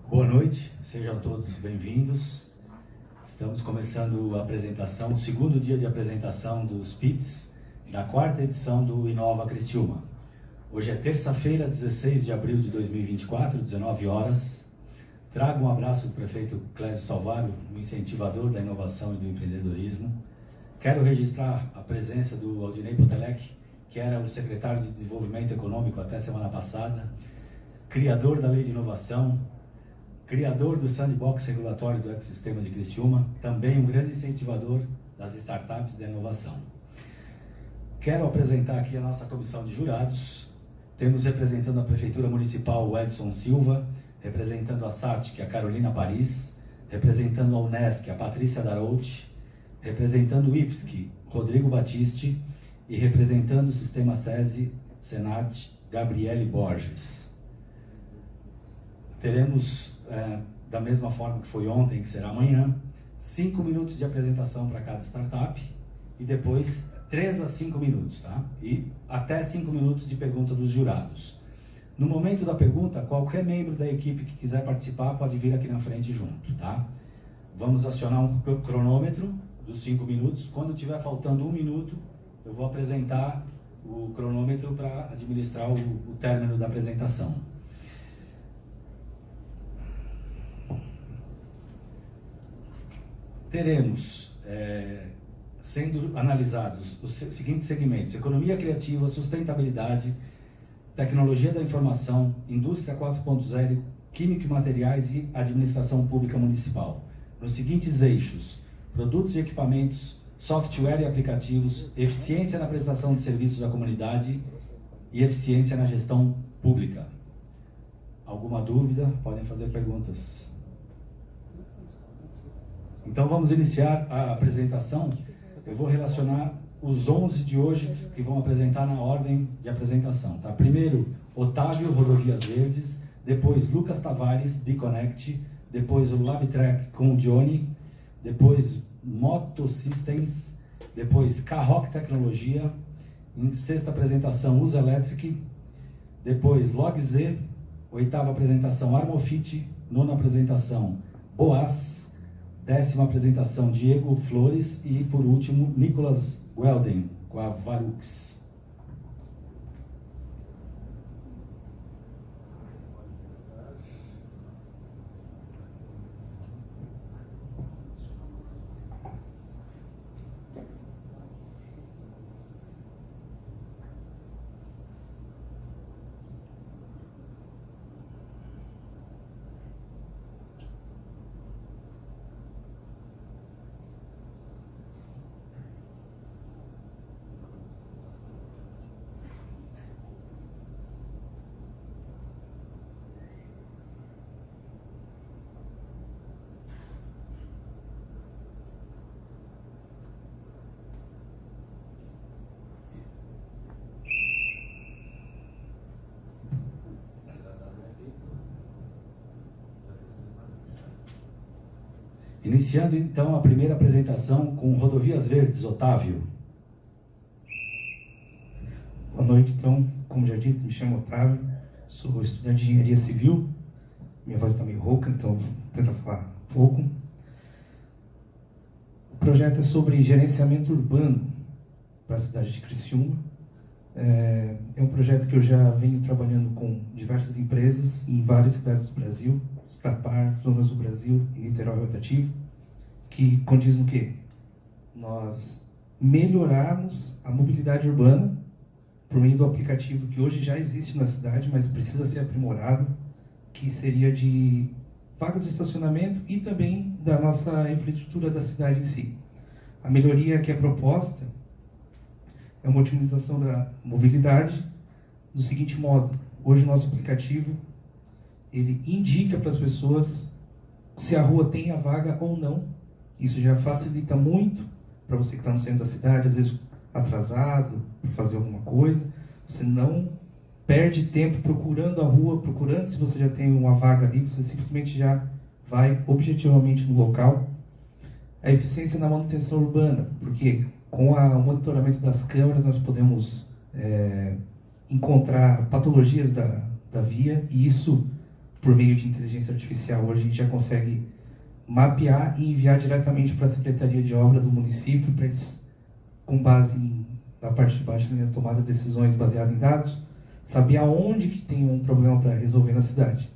Boa noite, sejam todos bem-vindos. Estamos começando a apresentação, o segundo dia de apresentação dos PITs da quarta edição do Inova Criciúma. Hoje é terça-feira, 16 de abril de 2024, 19 horas. Trago um abraço do prefeito Clésio Salvaro, um incentivador da inovação e do empreendedorismo. Quero registrar a presença do Aldinei Botelec, que era o secretário de Desenvolvimento Econômico até semana passada, criador da Lei de Inovação, criador do Sandbox Regulatório do Ecossistema de Criciúma, também um grande incentivador das startups da inovação. Quero apresentar aqui a nossa comissão de jurados. Temos representando a Prefeitura Municipal o Edson Silva, representando a SATIC, a Carolina Paris, representando a Unesc, a Patrícia Darouti, representando o IFSC, Rodrigo Batiste, e representando o Sistema SESI, Senat, Gabriele Borges. Teremos, da mesma forma que foi ontem, que será amanhã, 5 minutos de apresentação para cada startup e depois 3 a 5 minutos, tá? E até 5 minutos de pergunta dos jurados. No momento da pergunta, qualquer membro da equipe que quiser participar pode vir aqui na frente junto, tá? Vamos acionar um cronômetro dos 5 minutos. Quando tiver faltando 1 minuto, eu vou apresentar o cronômetro para administrar o término da apresentação. Teremos, sendo analisados os seguintes segmentos: economia criativa, sustentabilidade, tecnologia da informação, indústria 4.0, química e materiais e administração pública municipal. Nos seguintes eixos: produtos e equipamentos, software e aplicativos, eficiência na prestação de serviços à comunidade e eficiência na gestão pública. Alguma dúvida? Podem fazer perguntas. Então vamos iniciar a apresentação. Eu vou relacionar os 11 de hoje que vão apresentar na ordem de apresentação, tá? Primeiro, Otávio, Rodovias Verdes, depois Lucas Tavares, Biconnect, depois o LabTrack com o Johnny, depois Moto Systems, depois Carrock Tecnologia, em sexta apresentação Usa Electric, depois LogZ, oitava apresentação Armofit, nona apresentação Boas, 10ª apresentação Diego Flores e, por último, Nicolas Welden, com a Varux. Iniciando então a primeira apresentação com Rodovias Verdes, Otávio. Boa noite, então, como já dito, me chamo Otávio, sou estudante de Engenharia Civil, minha voz está meio rouca, então vou tentar falar um pouco. O projeto é sobre gerenciamento urbano para a cidade de Criciúma. É um projeto que eu já venho trabalhando com diversas empresas em várias cidades do Brasil, Starpar, Zonas do Brasil e Niterói Rotativo, que condiz no quê? Nós melhorarmos a mobilidade urbana por meio do aplicativo que hoje já existe na cidade, mas precisa ser aprimorado, que seria de vagas de estacionamento e também da nossa infraestrutura da cidade em si. A melhoria que é proposta é uma otimização da mobilidade do seguinte modo: hoje o nosso aplicativo ele indica para as pessoas se a rua tem a vaga ou não. Isso já facilita muito para você que está no centro da cidade, às vezes atrasado para fazer alguma coisa. Você não perde tempo procurando a rua, procurando se você já tem uma vaga ali, você simplesmente já vai objetivamente no local. A eficiência na manutenção urbana, porque com o monitoramento das câmeras nós podemos encontrar patologias da via, e isso por meio de inteligência artificial. Hoje a gente já consegue mapear e enviar diretamente para a Secretaria de Obra do município, para eles, com base na parte de baixo, na tomada de decisões baseadas em dados, saber aonde que tem um problema para resolver na cidade.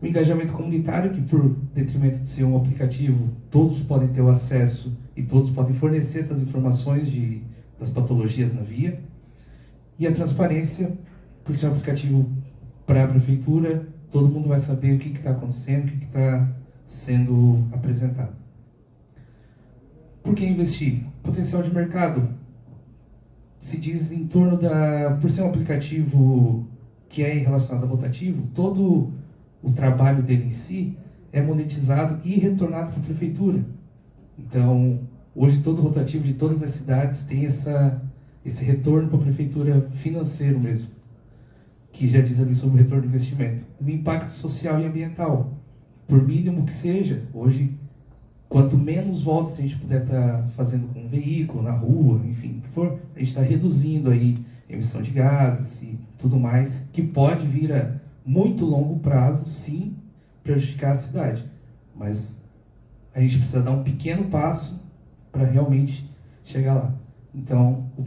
O engajamento comunitário, que por detrimento de ser um aplicativo, todos podem ter o acesso e todos podem fornecer essas informações das patologias na via. E a transparência, por ser um aplicativo para a prefeitura, todo mundo vai saber o que está acontecendo, o que está sendo apresentado. Por que investir? Potencial de mercado. Se diz em torno por ser um aplicativo que é relacionado a rotativo, todo o trabalho dele em si é monetizado e retornado para a prefeitura. Então, hoje todo rotativo de todas as cidades tem esse retorno para a prefeitura financeiro mesmo, que já diz ali sobre o retorno do investimento. O impacto social e ambiental, por mínimo que seja, hoje, quanto menos voltas a gente puder estar fazendo com um veículo, na rua, enfim, o que for, a gente está reduzindo aí emissão de gases e tudo mais, que pode vir a muito longo prazo, sim, prejudicar a cidade. Mas a gente precisa dar um pequeno passo para realmente chegar lá. Então, o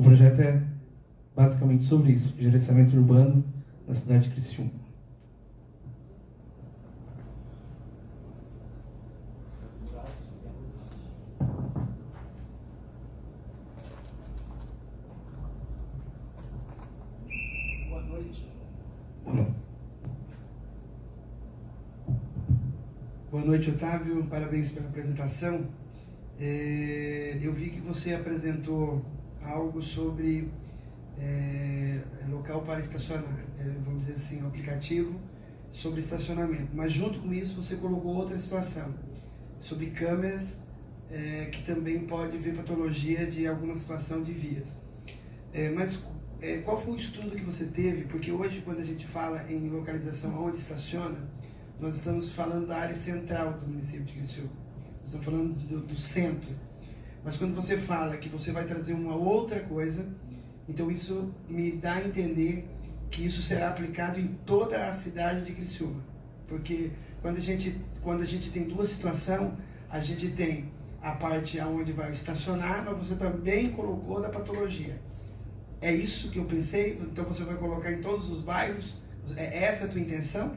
projeto é basicamente sobre isso, gerenciamento urbano na cidade de Criciúma. Boa noite. Boa noite, Otávio. Parabéns pela apresentação. Eu vi que você apresentou algo sobre local para estacionar, vamos dizer assim, um aplicativo sobre estacionamento. Mas junto com isso você colocou outra situação, sobre câmeras, que também pode ver patologia de alguma situação de vias. Mas qual foi o estudo que você teve? Porque hoje, quando a gente fala em localização onde estaciona, nós estamos falando da área central do município de Criciúma. Nós estamos falando do centro. Mas quando você fala que você vai trazer uma outra coisa, então isso me dá a entender que isso será aplicado em toda a cidade de Criciúma. Porque quando a gente tem duas situações, a gente tem a parte onde vai estacionar, mas você também colocou da patologia. É isso que eu pensei? Então você vai colocar em todos os bairros? É essa a tua intenção?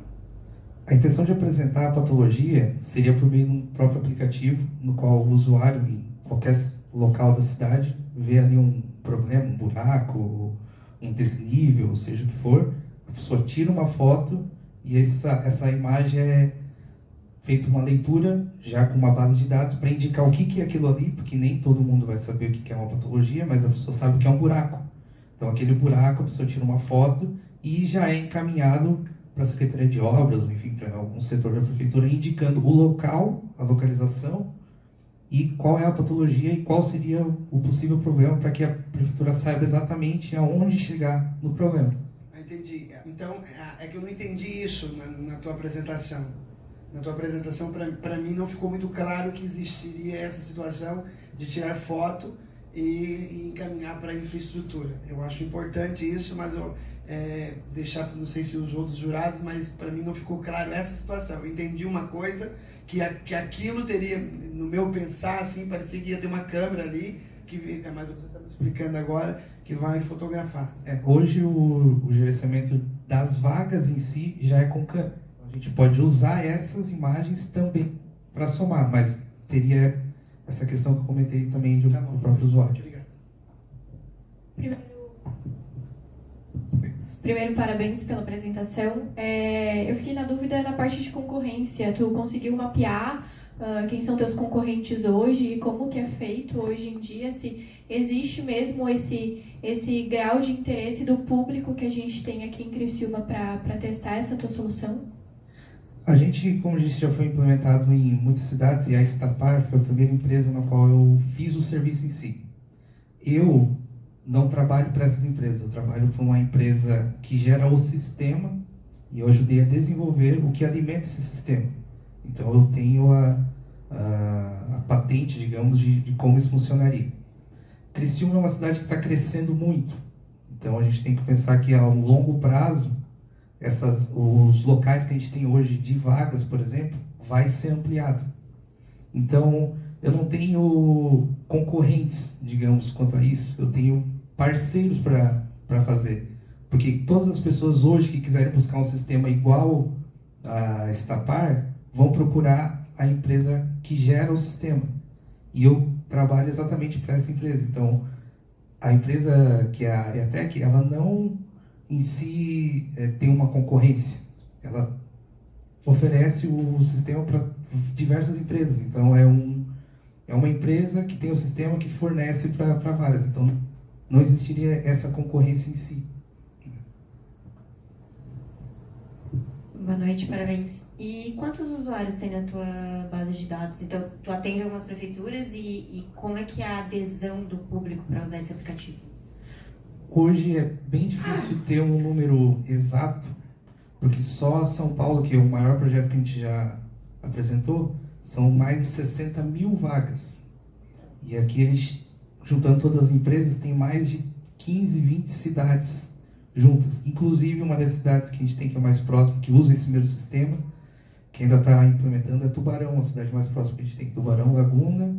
A intenção de apresentar a patologia seria por meio de um próprio aplicativo, no qual o usuário, em qualquer local da cidade, vê ali um problema, um buraco, um desnível, seja o que for, a pessoa tira uma foto e essa imagem é feita uma leitura, já com uma base de dados, para indicar o que é aquilo ali, porque nem todo mundo vai saber o que é uma patologia, mas a pessoa sabe o que é um buraco. Então, aquele buraco, a pessoa tira uma foto e já é encaminhado para a Secretaria de Obras, enfim, para algum setor da prefeitura, indicando o local, a localização, e qual é a patologia e qual seria o possível problema, para que a prefeitura saiba exatamente aonde chegar no problema. Entendi. Então, é que eu não entendi isso na tua apresentação. Na tua apresentação, para mim, não ficou muito claro que existiria essa situação de tirar foto e encaminhar para a infraestrutura. Eu acho importante isso, mas eu deixar, não sei se os outros jurados, mas para mim não ficou claro essa situação. Eu entendi uma coisa, que aquilo teria, no meu pensar, assim, parecia que ia ter uma câmera ali, mas você está me explicando agora, que vai fotografar. Hoje o gerenciamento das vagas em si já é com câmera. A gente pode usar essas imagens também para somar, mas teria essa questão que eu comentei também do próprio usuário. Obrigado. Primeiro, parabéns pela apresentação. Eu fiquei na dúvida na parte de concorrência. Tu conseguiu mapear quem são teus concorrentes hoje e como que é feito hoje em dia? Se existe mesmo esse grau de interesse do público que a gente tem aqui em Criciúma para testar essa tua solução? A gente, como a gente já foi implementado em muitas cidades, e a Estapar foi a primeira empresa na qual eu fiz o serviço em si. Eu não trabalho para essas empresas, eu trabalho para uma empresa que gera o sistema e eu ajudei a desenvolver o que alimenta esse sistema. Então eu tenho a patente, digamos, de como isso funcionaria. Criciúma é uma cidade que está crescendo muito, então a gente tem que pensar que a longo prazo os locais que a gente tem hoje de vagas, por exemplo, vai ser ampliado. Então, eu não tenho concorrentes, digamos, quanto a isso. Eu tenho parceiros para fazer. Porque todas as pessoas hoje que quiserem buscar um sistema igual a Estapar, vão procurar a empresa que gera o sistema. E eu trabalho exatamente para essa empresa. Então, a empresa que é a Areatec, ela não em si tem uma concorrência. Ela oferece o sistema para diversas empresas. Então, é uma empresa que tem o sistema que fornece para várias. Então, não existiria essa concorrência em si. Boa noite, parabéns. E quantos usuários tem na tua base de dados? Então, tu atende algumas prefeituras e como é que é a adesão do público para usar esse aplicativo? Hoje é bem difícil ter um número exato, porque só São Paulo, que é o maior projeto que a gente já apresentou, são mais de 60 mil vagas. E aqui a gente, juntando todas as empresas, tem mais de 15, 20 cidades juntas. Inclusive, uma das cidades que a gente tem que é mais próxima, que usa esse mesmo sistema, que ainda está implementando, é Tubarão, a cidade mais próxima que a gente tem, Tubarão, Laguna,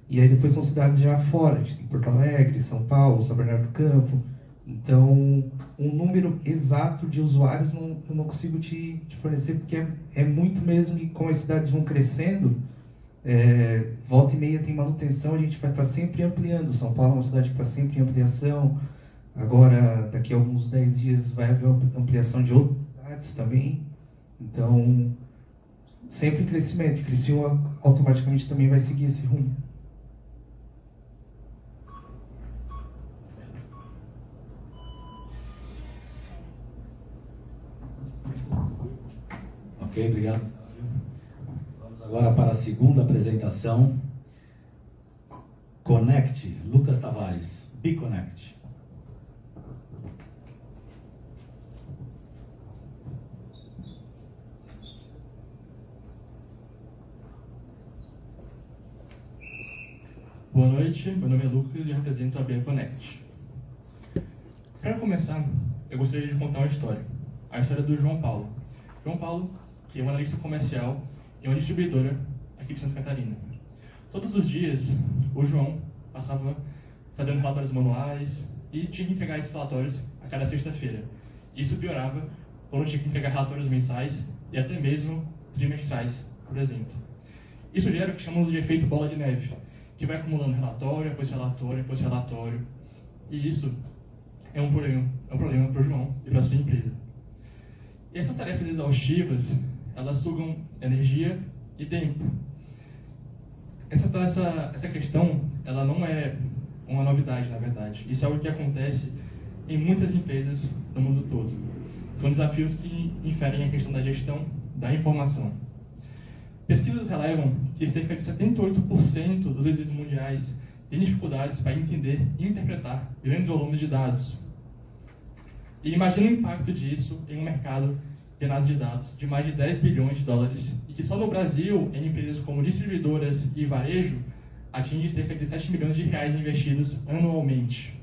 e aí depois são cidades já fora, a gente tem Porto Alegre, São Paulo, São Bernardo do Campo. Então, um número exato de usuários eu não consigo te fornecer, porque é muito mesmo, e como as cidades vão crescendo, volta e meia tem manutenção, a gente vai estar sempre ampliando. São Paulo é uma cidade que está sempre em ampliação. Agora, daqui a alguns 10 dias, vai haver uma ampliação de outras cidades também. Então, sempre em crescimento. Criciúma automaticamente também vai seguir esse rumo. Ok, obrigado. Vamos agora para a segunda apresentação. Connect, Lucas Tavares, BeConnect. Boa noite, meu nome é Lucas e eu represento a BeConnect. Para começar, eu gostaria de contar uma história. A história do João Paulo. João Paulo, que é um analista comercial em uma distribuidora aqui de Santa Catarina. Todos os dias, o João passava fazendo relatórios manuais e tinha que entregar esses relatórios a cada sexta-feira. Isso piorava quando tinha que entregar relatórios mensais e até mesmo trimestrais, por exemplo. Isso gera o que chamamos de efeito bola de neve, que vai acumulando relatório, após relatório, após relatório. E isso é um problema para o João e para a sua empresa. E essas tarefas exaustivas, elas sugam energia e tempo. Essa questão, ela não é uma novidade, na verdade. Isso é algo que acontece em muitas empresas no mundo todo. São desafios que inferem a questão da gestão da informação. Pesquisas relevam que cerca de 78% dos líderes mundiais têm dificuldades para entender e interpretar grandes volumes de dados. E imagina o impacto disso em um mercado de análise de dados de mais de 10 bilhões de dólares e que só no Brasil, em empresas como distribuidoras e varejo, atinge cerca de 7 milhões de reais investidos anualmente.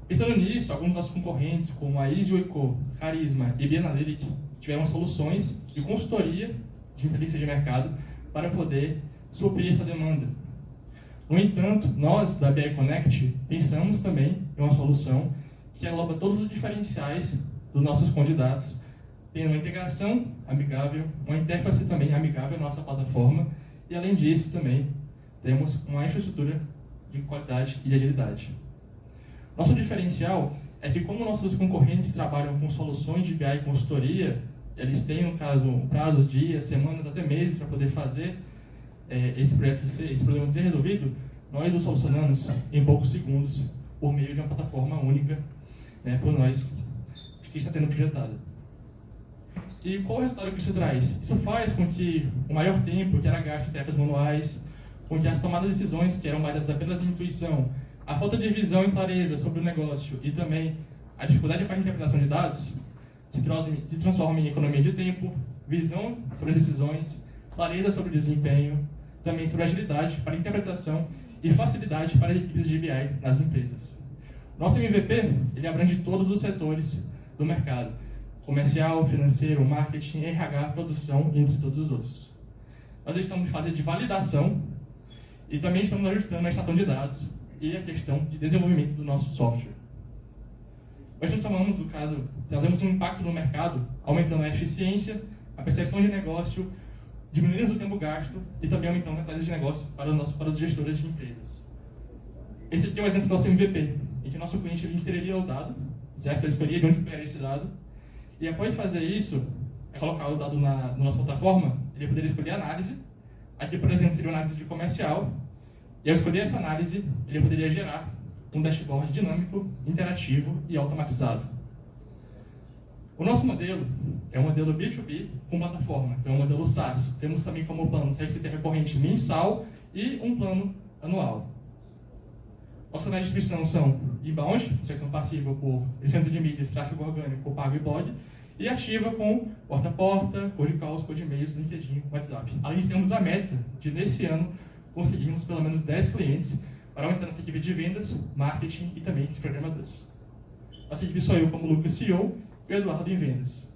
Pensando nisso, alguns dos nossos concorrentes, como a EasyWeCo, Carisma e Bianalytic, tiveram soluções de consultoria de inteligência de mercado para poder suprir essa demanda. No entanto, nós, da BeConnect, pensamos também em uma solução que engloba todos os diferenciais dos nossos candidatos, tendo uma integração amigável, uma interface também amigável à nossa plataforma, e além disso também temos uma infraestrutura de qualidade e de agilidade. Nosso diferencial é que, como nossos concorrentes trabalham com soluções de BI e consultoria, eles têm, no caso, prazos, dias, semanas, até meses para poder fazer esse problema ser resolvido, nós o solucionamos em poucos segundos por meio de uma plataforma única, por nós, que está sendo projetada. E qual o resultado que isso traz? Isso faz com que o maior tempo que era gasto em tarefas manuais, com que as tomadas de decisões, que eram baseadas apenas em intuição, a falta de visão e clareza sobre o negócio e também a dificuldade para a interpretação de dados, se transforma em economia de tempo, visão sobre as decisões, clareza sobre o desempenho, também sobre agilidade para a interpretação e facilidade para as equipes de BI nas empresas. Nosso MVP, ele abrange todos os setores do mercado, comercial, financeiro, marketing, RH, produção, entre todos os outros. Nós estamos em fase de validação e também estamos ajustando a extração de dados e a questão de desenvolvimento do nosso software. Nós transformamos, no caso, trazemos um impacto no mercado, aumentando a eficiência, a percepção de negócio, diminuindo o tempo gasto e também aumentando a qualidade de negócio para os gestores de empresas. Esse aqui é o exemplo do nosso MVP, em que o nosso cliente inseriria o dado, certo? Ele escolheria de onde pegaria esse dado, e após fazer isso, colocar o dado na nossa plataforma, ele poderia escolher a análise. Aqui, por exemplo, seria uma análise de comercial, e ao escolher essa análise, ele poderia gerar um dashboard dinâmico, interativo e automatizado. O nosso modelo é um modelo B2B com plataforma, então é um modelo SaaS. Temos também como plano CRCT recorrente mensal e um plano anual. Nossos canais de distribuição são inbound, distribuição passiva por centro de mídias, tráfego orgânico, pago e blog, e ativa com porta a porta, code calls, code e-mails, LinkedIn, WhatsApp. Além de termos a meta de, nesse ano, conseguirmos pelo menos 10 clientes para aumentar nossa equipe de vendas, marketing e também de programadores. Nossa equipe sou eu como Lucas, CEO, e o Eduardo em vendas.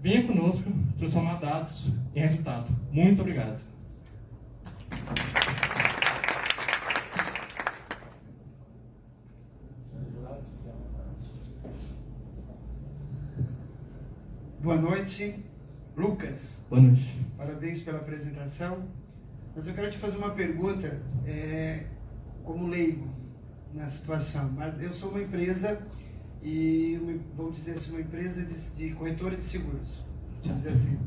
Venha conosco transformar dados em resultado. Muito obrigado. Boa noite, Lucas. Boa noite. Parabéns pela apresentação. Mas eu quero te fazer uma pergunta, como leigo na situação. Mas eu sou uma empresa, vamos dizer assim, uma empresa de corretora de seguros, vamos dizer assim.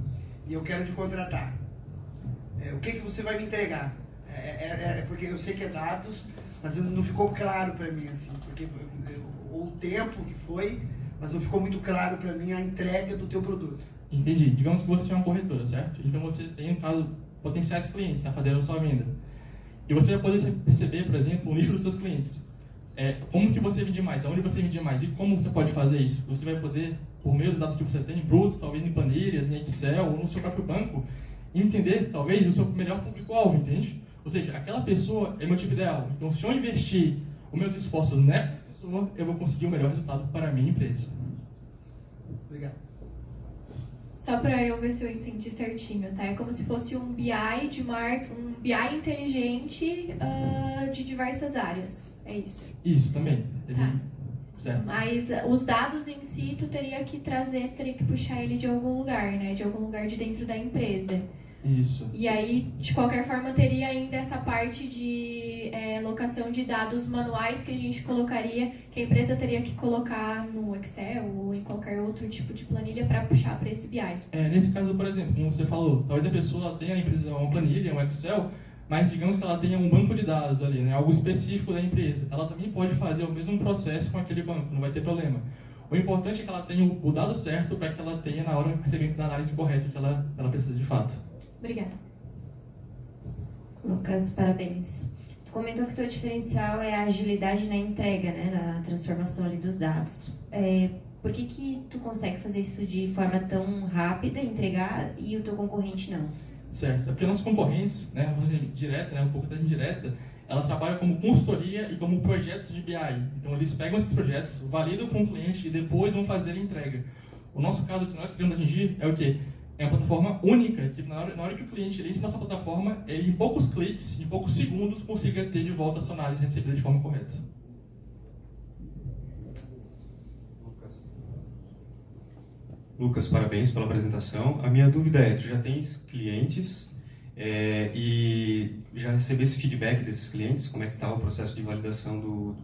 E eu quero te contratar. O que você vai me entregar? Porque eu sei que é dados, mas não ficou claro para mim, assim, porque o tempo que foi, mas não ficou muito claro para mim a entrega do teu produto. Entendi. Digamos que você é uma corretora, certo? Então você tem, no caso, potenciais clientes a fazer a sua venda. E você vai poder perceber, por exemplo, o nicho dos seus clientes. Como que você vende mais, aonde você vende mais e como você pode fazer isso. Você vai poder, por meio dos dados que você tem, brutos, talvez em planilhas, em Excel ou no seu próprio banco, entender, talvez, o seu melhor público-alvo, entende? Ou seja, aquela pessoa é meu tipo ideal. Então, se eu investir os meus esforços nessa pessoa, eu vou conseguir o melhor resultado para a minha empresa. Obrigado. Só para eu ver se eu entendi certinho, tá? É como se fosse um BI um BI inteligente de diversas áreas. É isso? Isso também. Tá. Certo. Mas os dados em si, tu teria que puxar ele de algum lugar, né? De algum lugar de dentro da empresa. Isso. E aí, de qualquer forma, teria ainda essa parte de locação de dados manuais que a gente colocaria, que a empresa teria que colocar no Excel ou em qualquer outro tipo de planilha para puxar para esse BI. Nesse caso, por exemplo, como você falou, talvez a pessoa tenha uma planilha, um Excel, mas digamos que ela tenha um banco de dados ali, né, algo específico da empresa. Ela também pode fazer o mesmo processo com aquele banco, não vai ter problema. O importante é que ela tenha o dado certo para que ela tenha na hora do recebimento da análise correta que ela precisa de fato. Obrigada. Lucas, parabéns. Tu comentou que o teu diferencial é a agilidade na entrega, né, na transformação ali dos dados. Por que tu consegue fazer isso de forma tão rápida, entregar, e o teu concorrente não? Certo. Porque nossos concorrentes, né, vamos dizer, direta, né, um pouco da indireta, ela trabalha como consultoria e como projetos de BI. Então, eles pegam esses projetos, validam com o cliente e depois vão fazer a entrega. O nosso caso que nós queremos atingir é o quê? É uma plataforma única, que na hora que o cliente entra nessa plataforma, ele, em poucos cliques, em poucos segundos, consiga ter de volta a sua análise recebida de forma correta. Lucas, parabéns pela apresentação. A minha dúvida é, tu já tens clientes e já recebeste feedback desses clientes? Como é que está o processo de validação do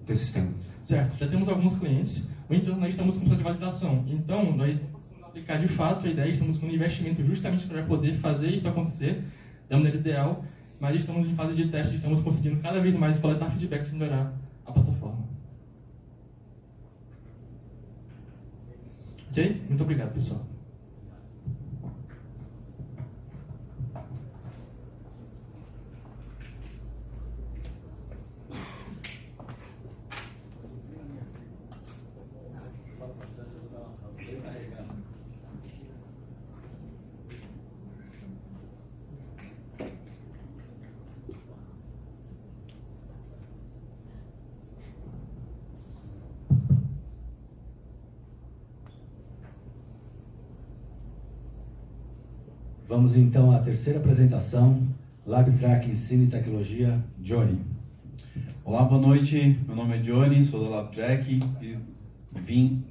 teu sistema? Certo, já temos alguns clientes, no entanto, nós estamos com processo de validação. Então, nós aplicar de fato a ideia, estamos com um investimento justamente para poder fazer isso acontecer da maneira ideal, mas estamos em fase de teste e estamos conseguindo cada vez mais coletar feedbacks e melhorar a plataforma. Ok? Muito obrigado, pessoal. Vamos então à terceira apresentação, LabTrack Ensino e Tecnologia, Johnny. Olá, boa noite. Meu nome é Johnny, sou da LabTrack e vim...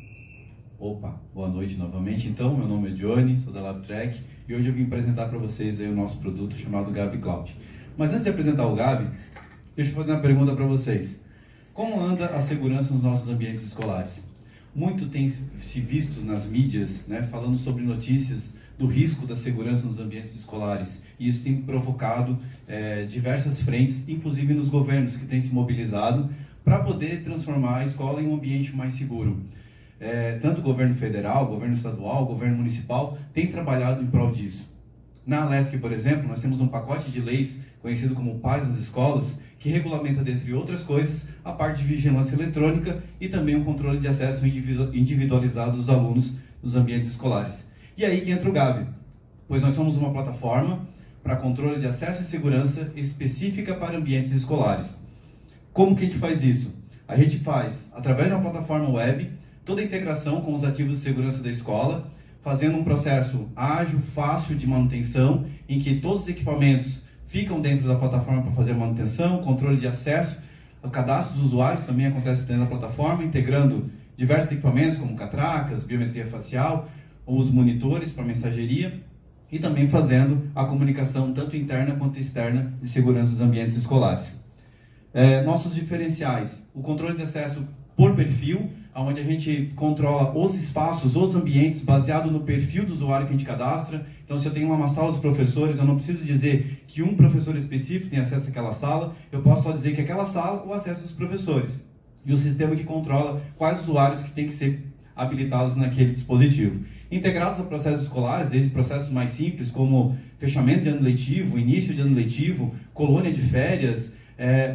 boa noite novamente. Então, meu nome é Johnny, sou da LabTrack e hoje eu vim apresentar para vocês aí o nosso produto chamado Gabi Cloud. Mas antes de apresentar o Gabi, deixa eu fazer uma pergunta para vocês. Como anda a segurança nos nossos ambientes escolares? Muito tem se visto nas mídias, né, falando sobre notícias do risco da segurança nos ambientes escolares. E isso tem provocado diversas frentes, inclusive nos governos que têm se mobilizado para poder transformar a escola em um ambiente mais seguro. Tanto o governo federal, governo estadual, governo municipal tem trabalhado em prol disso. Na Alesc, por exemplo, nós temos um pacote de leis conhecido como Paz nas Escolas, que regulamenta, dentre outras coisas, a parte de vigilância eletrônica e também o controle de acesso individualizado dos alunos nos ambientes escolares. E aí que entra o Gabi, pois nós somos uma plataforma para controle de acesso e segurança específica para ambientes escolares. Como que a gente faz isso? A gente faz, através de uma plataforma web, toda a integração com os ativos de segurança da escola, fazendo um processo ágil, fácil de manutenção, em que todos os equipamentos ficam dentro da plataforma para fazer manutenção, controle de acesso, o cadastro dos usuários também acontece dentro da plataforma, integrando diversos equipamentos como catracas, biometria facial, os monitores para mensageria e também fazendo a comunicação tanto interna quanto externa de segurança dos ambientes escolares. Nossos diferenciais, o controle de acesso por perfil, onde a gente controla os espaços, os ambientes, baseado no perfil do usuário que a gente cadastra. Então, se eu tenho uma sala dos professores, eu não preciso dizer que um professor específico tem acesso àquela sala, eu posso só dizer que aquela sala, o acesso dos professores. E o sistema que controla quais usuários que têm que ser habilitados naquele dispositivo. Integrados a processos escolares, desde processos mais simples, como fechamento de ano letivo, início de ano letivo, colônia de férias,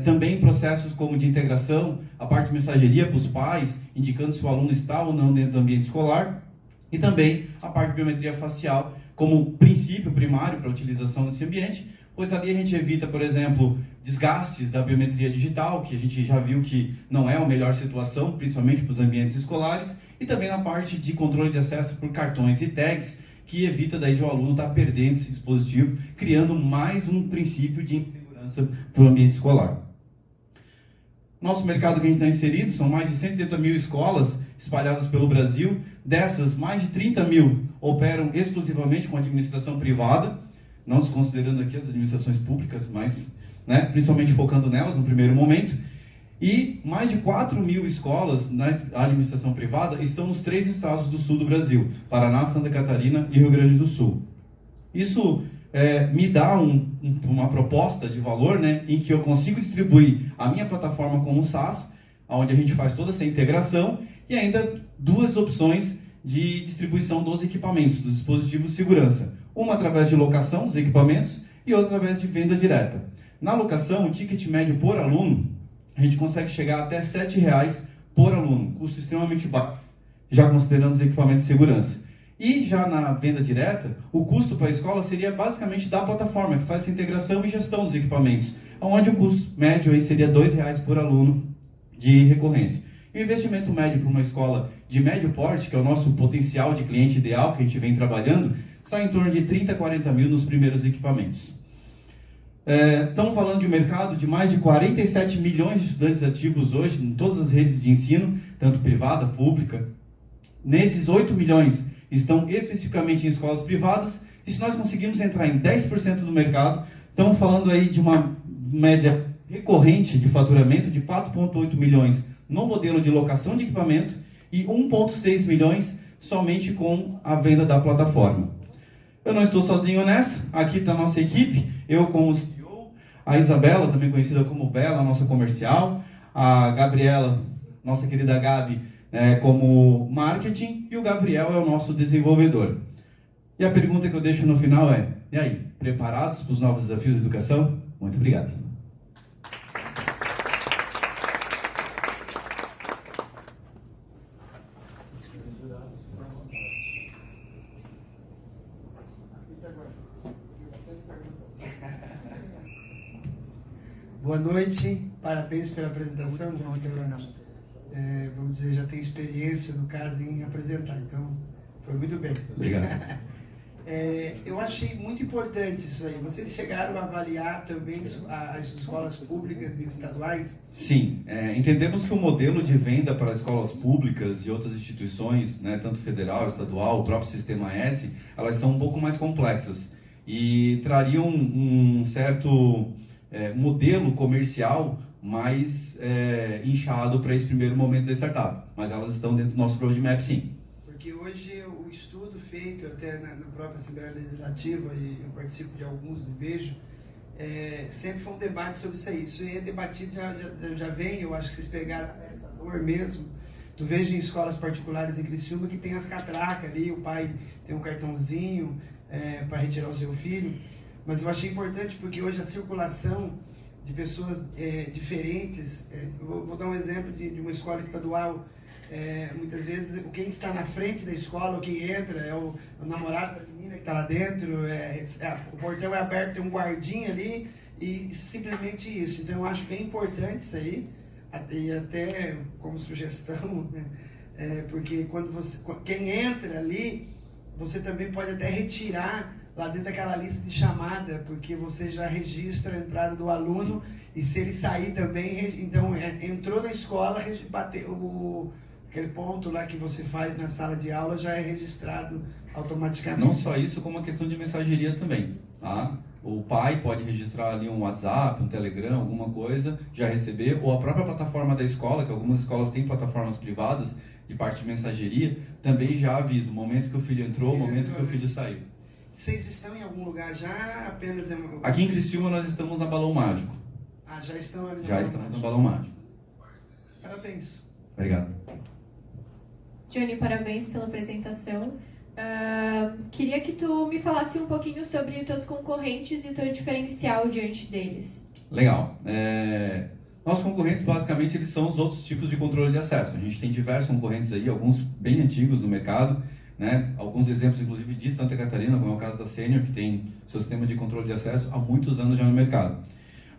também processos como de integração, a parte de mensageria para os pais, indicando se o aluno está ou não dentro do ambiente escolar, e também a parte de biometria facial como princípio primário para a utilização desse ambiente, pois ali a gente evita, por exemplo, desgastes da biometria digital, que a gente já viu que não é a melhor situação, principalmente para os ambientes escolares, e também na parte de controle de acesso por cartões e tags, que evita daí de o aluno estar perdendo esse dispositivo, criando mais um princípio de insegurança para o ambiente escolar. Nosso mercado que a gente está inserido são mais de 180 mil escolas espalhadas pelo Brasil. Dessas, mais de 30 mil operam exclusivamente com administração privada, não desconsiderando aqui as administrações públicas, mas principalmente focando nelas no primeiro momento. E mais de 4 mil escolas na administração privada estão nos 3 estados do sul do Brasil, Paraná, Santa Catarina e Rio Grande do Sul. Isso me dá uma proposta de valor, em que eu consigo distribuir a minha plataforma como SaaS, onde a gente faz toda essa integração, e ainda 2 opções de distribuição dos equipamentos, dos dispositivos de segurança. Uma através de locação dos equipamentos e outra através de venda direta. Na locação, o ticket médio por aluno, a gente consegue chegar até R$ 7,00 por aluno, custo extremamente baixo, já considerando os equipamentos de segurança. E já na venda direta, o custo para a escola seria basicamente da plataforma, que faz essa integração e gestão dos equipamentos, onde o custo médio aí seria R$ 2,00 por aluno de recorrência. E o investimento médio para uma escola de médio porte, que é o nosso potencial de cliente ideal que a gente vem trabalhando, está em torno de 30 a 40 mil nos primeiros equipamentos. Estamos falando de um mercado de mais de 47 milhões de estudantes ativos hoje, em todas as redes de ensino, tanto privada, pública. Nesses 8 milhões estão especificamente em escolas privadas, e se nós conseguirmos entrar em 10% do mercado, estamos falando aí de uma média recorrente de faturamento de 4,8 milhões no modelo de locação de equipamento e 1,6 milhões somente com a venda da plataforma. Eu não estou sozinho nessa, aqui está a nossa equipe, eu como CEO, a Isabela, também conhecida como Bela, nossa comercial, a Gabriela, nossa querida Gabi, como marketing, e o Gabriel é o nosso desenvolvedor. E a pergunta que eu deixo no final é, e aí, preparados para os novos desafios de educação? Muito obrigado. Boa noite, parabéns pela apresentação. Vamos dizer, já tem experiência, no caso, em apresentar, então foi muito bem. Obrigado. Eu achei muito importante isso aí. Vocês chegaram a avaliar também as escolas públicas e estaduais? Sim, entendemos que o modelo de venda para escolas públicas e outras instituições, né, tanto federal, estadual, o próprio Sistema S, elas são um pouco mais complexas e trariam um certo modelo comercial mais inchado para esse primeiro momento da startup, mas elas estão dentro do nosso roadmap, sim. Porque hoje o estudo feito até na própria Assembleia Legislativa, e eu participo de alguns e vejo, sempre foi um debate sobre isso aí. Isso aí é debatido, já vem, eu acho que vocês pegaram essa dor mesmo. Tu veja em escolas particulares em Criciúma que tem as catracas ali, o pai tem um cartãozinho para retirar o seu filho. Mas eu achei importante porque hoje a circulação de pessoas diferentes, vou dar um exemplo de uma escola estadual. Muitas vezes quem está na frente da escola, ou quem entra, é o namorado da menina que está lá dentro, o portão é aberto, tem um guardinha ali, e simplesmente isso. Então eu acho bem importante isso aí, e até como sugestão, né? Porque quem entra ali, você também pode até retirar lá dentro daquela lista de chamada, porque você já registra a entrada do aluno. Sim. E se ele sair também, então entrou na escola, bateu aquele ponto lá que você faz na sala de aula já é registrado automaticamente. Não só isso, como a questão de mensageria também, tá? O pai pode registrar ali um WhatsApp, um Telegram, alguma coisa, já receber, ou a própria plataforma da escola, que algumas escolas têm plataformas privadas de parte de mensageria, também já avisa o momento que o filho entrou, o momento que o filho saiu. Vocês estão em algum lugar já? Apenas Aqui em Criciúma nós estamos na Balão Mágico. Ah, já estão ali? Já estamos no Balão Mágico. Parabéns. Obrigado. Johnny, parabéns pela apresentação. Queria que tu me falasse um pouquinho sobre os teus concorrentes e o teu diferencial diante deles. Legal. Nossos concorrentes, basicamente, eles são os outros tipos de controle de acesso. A gente tem diversos concorrentes aí, alguns bem antigos no mercado, né? Alguns exemplos, inclusive, de Santa Catarina, como é o caso da Senior, que tem seu sistema de controle de acesso há muitos anos já no mercado.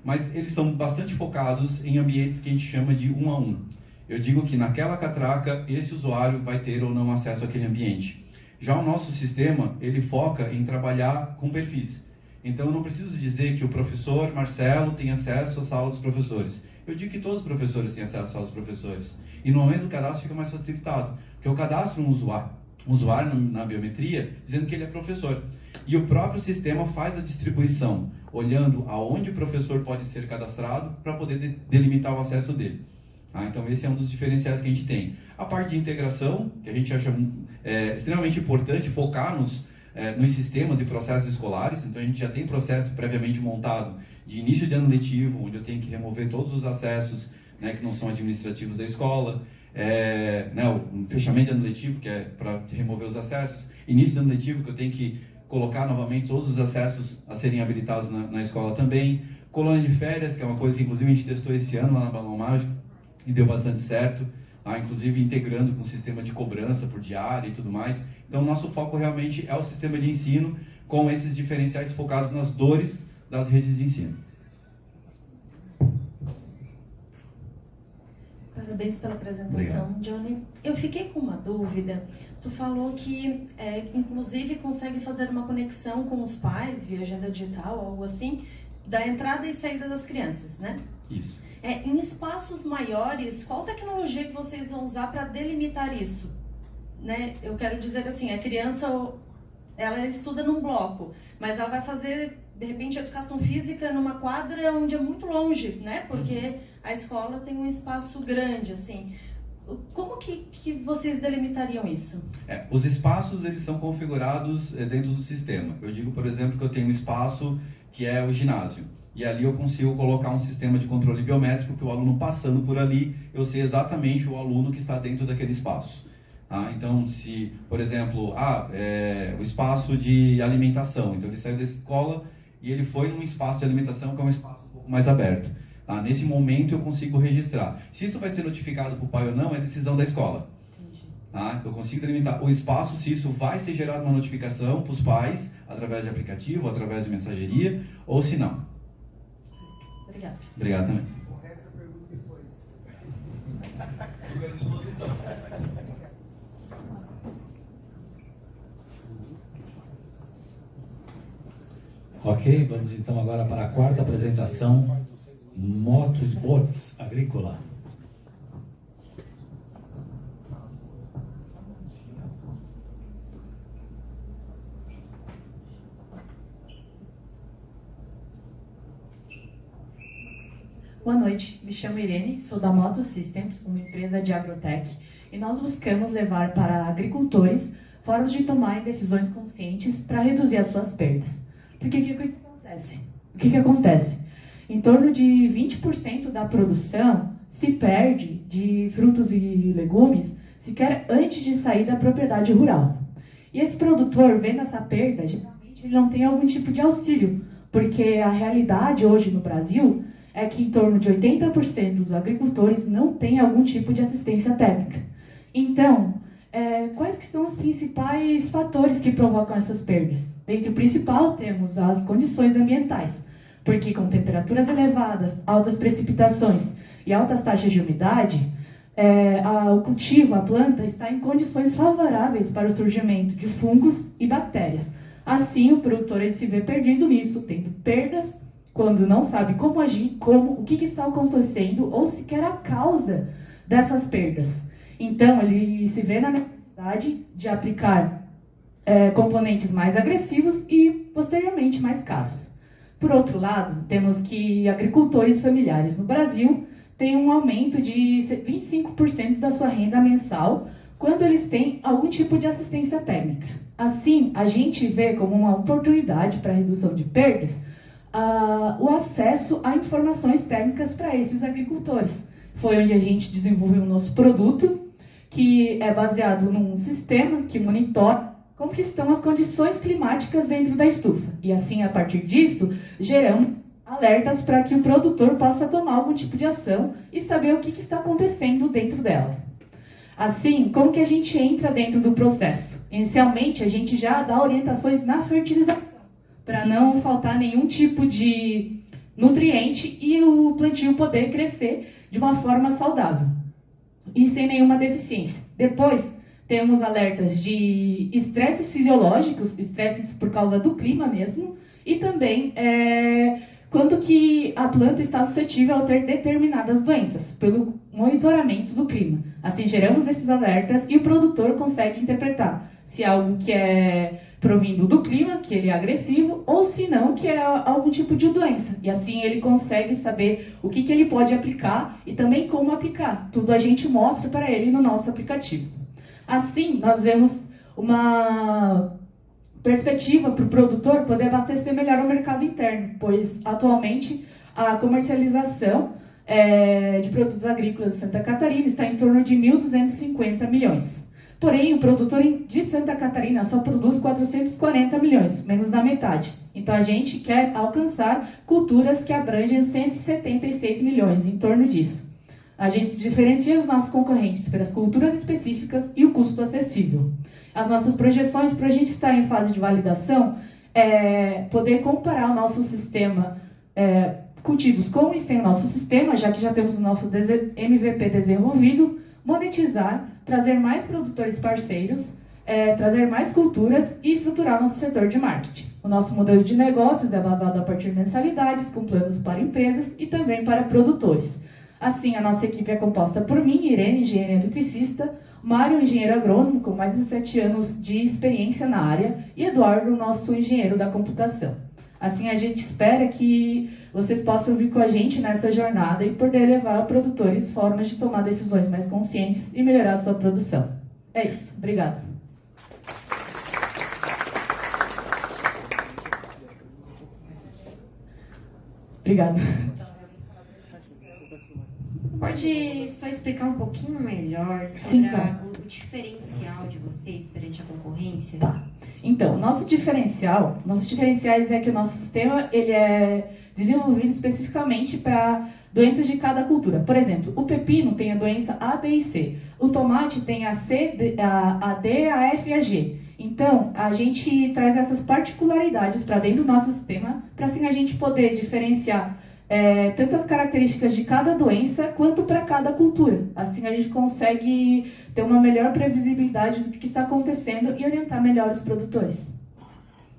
Mas eles são bastante focados em ambientes que a gente chama de 1 a 1. Eu digo que naquela catraca, esse usuário vai ter ou não acesso àquele ambiente. Já o nosso sistema, ele foca em trabalhar com perfis. Então, eu não preciso dizer que o professor Marcelo tem acesso à sala dos professores. Eu digo que todos os professores têm acesso à sala dos professores. E no momento do cadastro fica mais facilitado, porque eu cadastro um usuário na biometria, dizendo que ele é professor. E o próprio sistema faz a distribuição, olhando aonde o professor pode ser cadastrado para poder delimitar o acesso dele. Então, esse é um dos diferenciais que a gente tem. A parte de integração, que a gente acha extremamente importante, focar nos sistemas e processos escolares. Então, a gente já tem processo previamente montado de início de ano letivo, onde eu tenho que remover todos os acessos, né, que não são administrativos da escola, o fechamento de ano letivo, que é para remover os acessos, início de ano letivo, que eu tenho que colocar novamente todos os acessos a serem habilitados na escola também, colônia de férias, que é uma coisa que inclusive a gente testou esse ano lá na Balão Mágico, e deu bastante certo, inclusive integrando com o sistema de cobrança por diária e tudo mais. Então, o nosso foco realmente é o sistema de ensino, com esses diferenciais focados nas dores das redes de ensino. Parabéns pela apresentação, Obrigado. Johnny. Eu fiquei com uma dúvida. Tu falou que, inclusive, consegue fazer uma conexão com os pais, via agenda digital, algo assim, da entrada e saída das crianças, né? Isso. Em espaços maiores, qual tecnologia que vocês vão usar para delimitar isso? Né? Eu quero dizer assim, a criança, ela estuda num bloco, mas ela vai fazer, de repente, educação física numa quadra onde é muito longe, né? Porque a escola tem um espaço grande, assim. Como que vocês delimitariam isso? Os espaços, eles são configurados dentro do sistema. Eu digo, por exemplo, que eu tenho um espaço que é o ginásio. E ali eu consigo colocar um sistema de controle biométrico que o aluno passando por ali, eu sei exatamente o aluno que está dentro daquele espaço. Então, se, por exemplo, o espaço de alimentação, então ele saiu da escola e ele foi num espaço de alimentação que é um espaço um pouco mais aberto. Nesse momento eu consigo registrar. Se isso vai ser notificado para o pai ou não, é decisão da escola. Eu consigo delimitar o espaço, se isso vai ser gerado uma notificação para os pais, através de aplicativo, através de mensageria, ou se não. Obrigada. Obrigado também. O resto eu pergunto depois. Ok, vamos então agora para a quarta apresentação, Motorbots Agrícola. Boa noite, me chamo Irene, sou da Moto Systems, uma empresa de agrotech, e nós buscamos levar para agricultores formas de tomarem decisões conscientes para reduzir as suas perdas. Porque o que acontece? O que acontece? Em torno de 20% da produção se perde de frutos e legumes sequer antes de sair da propriedade rural. E esse produtor, vendo essa perda, geralmente ele não tem algum tipo de auxílio, porque a realidade hoje no Brasil é que em torno de 80% dos agricultores não têm algum tipo de assistência técnica. Então, quais que são os principais fatores que provocam essas perdas? Dentre o principal, temos as condições ambientais, porque com temperaturas elevadas, altas precipitações e altas taxas de umidade, o cultivo, a planta, está em condições favoráveis para o surgimento de fungos e bactérias. Assim, o produtor ele se vê perdido nisso, tendo perdas, quando não sabe como agir, o que está acontecendo ou sequer a causa dessas perdas. Então, ele se vê na necessidade de aplicar componentes mais agressivos e, posteriormente, mais caros. Por outro lado, temos que agricultores familiares no Brasil têm um aumento de 25% da sua renda mensal quando eles têm algum tipo de assistência técnica. Assim, a gente vê como uma oportunidade para a redução de perdas o acesso a informações técnicas para esses agricultores. Foi onde a gente desenvolveu o nosso produto, que é baseado num sistema que monitora como que estão as condições climáticas dentro da estufa. E assim, a partir disso, geramos alertas para que o produtor possa tomar algum tipo de ação e saber o que está acontecendo dentro dela. Assim, como que a gente entra dentro do processo? Inicialmente, a gente já dá orientações na fertilização, para não faltar nenhum tipo de nutriente e o plantio poder crescer de uma forma saudável e sem nenhuma deficiência. Depois, temos alertas de estresses fisiológicos, estresses por causa do clima mesmo, e também quando que a planta está suscetível a ter determinadas doenças, pelo monitoramento do clima. Assim, geramos esses alertas e o produtor consegue interpretar se é algo que é provindo do clima, que ele é agressivo, ou se não, que é algum tipo de doença. E assim ele consegue saber o que ele pode aplicar e também como aplicar. Tudo a gente mostra para ele no nosso aplicativo. Assim, nós vemos uma perspectiva para o produtor poder abastecer melhor o mercado interno, pois atualmente a comercialização de produtos agrícolas de Santa Catarina está em torno de 1.250 milhões. Porém, o produtor de Santa Catarina só produz 440 milhões, menos da metade. Então, a gente quer alcançar culturas que abrangem 176 milhões, em torno disso. A gente diferencia os nossos concorrentes pelas culturas específicas e o custo acessível. As nossas projeções para a gente estar em fase de validação é poder comparar o nosso sistema, cultivos com e sem o nosso sistema, já que já temos o nosso MVP desenvolvido, monetizar, trazer mais produtores parceiros, trazer mais culturas e estruturar nosso setor de marketing. O nosso modelo de negócios é basado a partir de mensalidades, com planos para empresas e também para produtores. Assim, a nossa equipe é composta por mim, Irene, engenheira eletricista, Mário, engenheiro agrônomo, com mais de 7 anos de experiência na área, e Eduardo, nosso engenheiro da computação. Assim, a gente espera que vocês possam vir com a gente nessa jornada e poder levar a produtores formas de tomar decisões mais conscientes e melhorar a sua produção. É isso. Obrigada. Obrigada. Pode só explicar um pouquinho melhor sobre o diferencial de vocês perante a concorrência? Tá. Então, nossos diferenciais é que o nosso sistema ele é desenvolvido especificamente para doenças de cada cultura. Por exemplo, o pepino tem a doença A, B e C. O tomate tem a C, a D, a F e a G. Então, a gente traz essas particularidades para dentro do nosso sistema, para assim a gente poder diferenciar tantas características de cada doença quanto para cada cultura. Assim a gente consegue ter uma melhor previsibilidade do que está acontecendo e orientar melhor os produtores.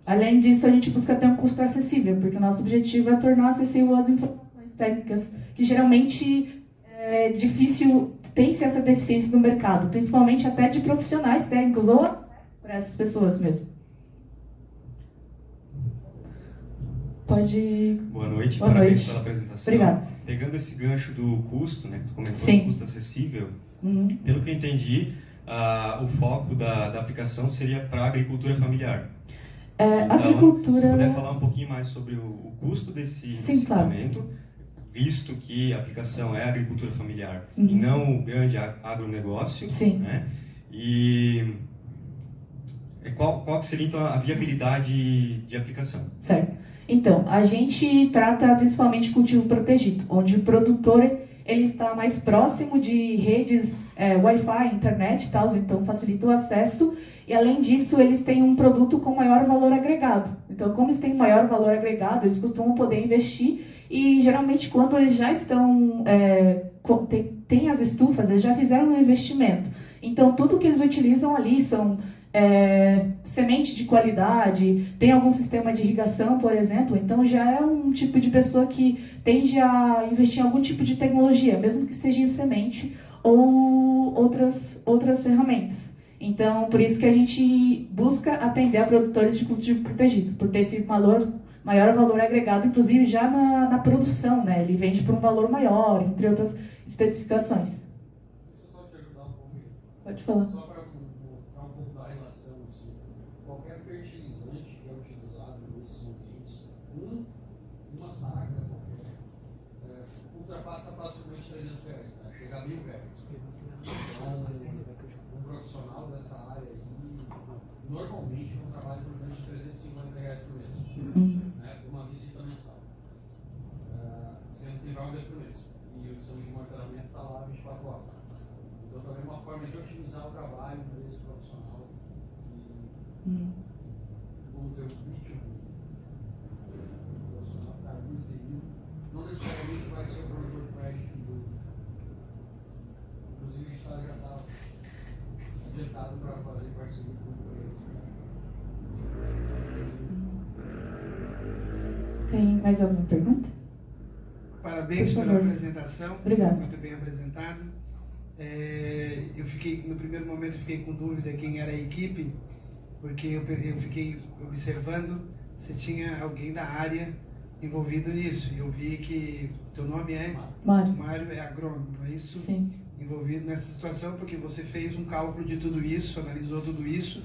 Além disso, a gente busca ter um custo acessível, porque o nosso objetivo é tornar acessível as informações técnicas, que geralmente é difícil, tem-se essa deficiência no mercado, principalmente até de profissionais técnicos ou para essas pessoas mesmo. Pode... Boa noite, Boa parabéns noite. pela apresentação. Obrigada. Pegando esse gancho do custo, né, que tu comentou, Sim. do custo acessível, Uhum. pelo que eu entendi, o foco da aplicação seria para a agricultura familiar. Então, agricultura... se puder falar um pouquinho mais sobre o custo desse equipamento, visto que a aplicação é agricultura familiar e não o grande agronegócio, Sim. né? E qual que seria então a viabilidade de aplicação? Certo. Então, a gente trata principalmente cultivo protegido, onde o produtor ele está mais próximo de redes Wi-Fi, internet e tal, então facilita o acesso. E além disso, eles têm um produto com maior valor agregado. Então, como eles têm maior valor agregado, eles costumam poder investir. E geralmente, quando eles já estão tem as estufas, eles já fizeram um investimento. Então, tudo que eles utilizam ali são semente de qualidade, tem algum sistema de irrigação, por exemplo, então já é um tipo de pessoa que tende a investir em algum tipo de tecnologia, mesmo que seja em semente ou outras ferramentas. Então, por isso que a gente busca atender a produtores de cultivo protegido, por ter esse maior valor agregado, inclusive já na produção, né? Ele vende por um valor maior, entre outras especificações. Deixa eu só te ajudar um pouquinho. Pode falar. Só para mostrar um pouco da relação, assim, qualquer fertilizante que é utilizado nesses ambientes, uma saca qualquer, ultrapassa facilmente R$300, né? Chega a R$1.000. Então, um profissional dessa área aí, normalmente não trabalha por menos de R$350 por mês, né? Uma visita mensal, sendo que tem vagas por mês. E o sistema de monitoramento está lá 24 horas. Então, também é uma forma de otimizar o trabalho desse profissional e, vamos dizer, o ritmo do profissional que está inserido, não necessariamente vai ser o produtor de crédito do. Inclusive, já está adiantado para fazer parceria com o Tem mais alguma pergunta? Parabéns pela apresentação. Obrigada. Muito bem apresentado. No primeiro momento, eu fiquei com dúvida quem era a equipe, porque eu fiquei observando se tinha alguém da área envolvido nisso. E eu vi que teu nome é Mário. Mário, é agrônomo, não é isso? Sim. Envolvido nessa situação, porque você fez um cálculo de tudo isso, analisou tudo isso,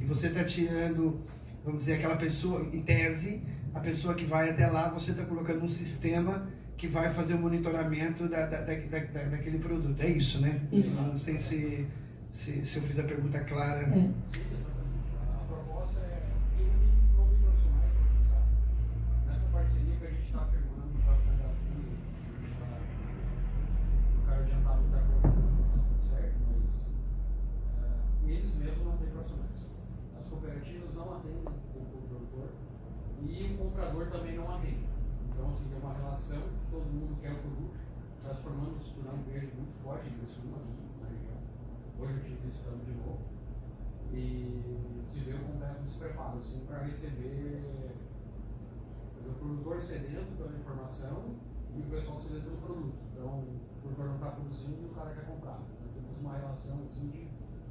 e você está tirando, vamos dizer, aquela pessoa, em tese, a pessoa que vai até lá, você está colocando um sistema que vai fazer o monitoramento daquele produto. É isso, né? Isso. Eu não sei se eu fiz a pergunta clara. A proposta é que não tem profissionais para utilizar. Nessa parceria que a gente está firmando com a Santa Fia, não quero adiantar muita coisa, não está tudo certo, mas eles mesmos não têm profissionais. As cooperativas não atendem o produtor e o comprador também não atende. Então, assim, tem uma relação que todo mundo quer o produto, transformando o cinturão verde muito forte em Criciúma, aqui na região. Hoje eu estive visitando de novo. E se vê um completo despreparo, assim, para receber o produtor sedento pela informação e o pessoal sedento pelo produto. Então, o produtor não está produzindo e o cara quer comprar. Então, temos uma relação, assim, de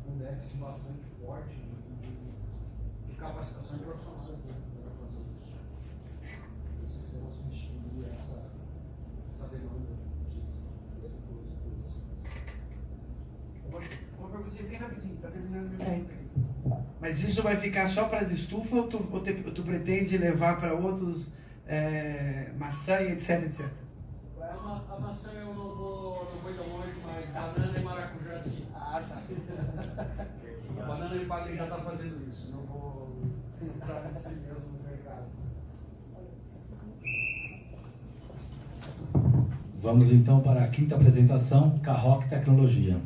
um déficit bastante forte de capacitação de profissionais, né, para fazer isso. O sistema substituir essa demanda que existe. Uma perguntinha bem rapidinho, está terminando meu Certo. tempo. Mas isso vai ficar só para as estufas ou tu pretende levar para outros maçã e etc? A maçã eu não vou tão longe, mas banana e maracujá sim. Ah, tá. A banana e palha já está fazendo isso, não vou entrar nesse mesmo mercado. Vamos então para a quinta apresentação, Carroc Tecnologia.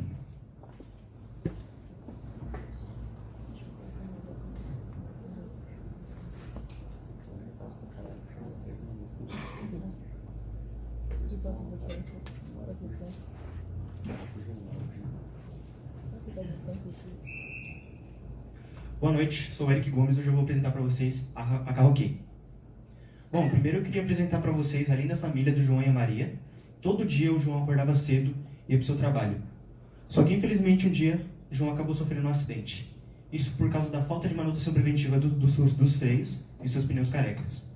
Boa noite, sou o Eric Gomes. Hoje eu vou apresentar para vocês a Carroquei. Bom, primeiro eu queria apresentar para vocês a linda família do João e a Maria. Todo dia o João acordava cedo e ia para o seu trabalho. Só que infelizmente um dia o João acabou sofrendo um acidente. Isso por causa da falta de manutenção preventiva dos freios e seus pneus carecas.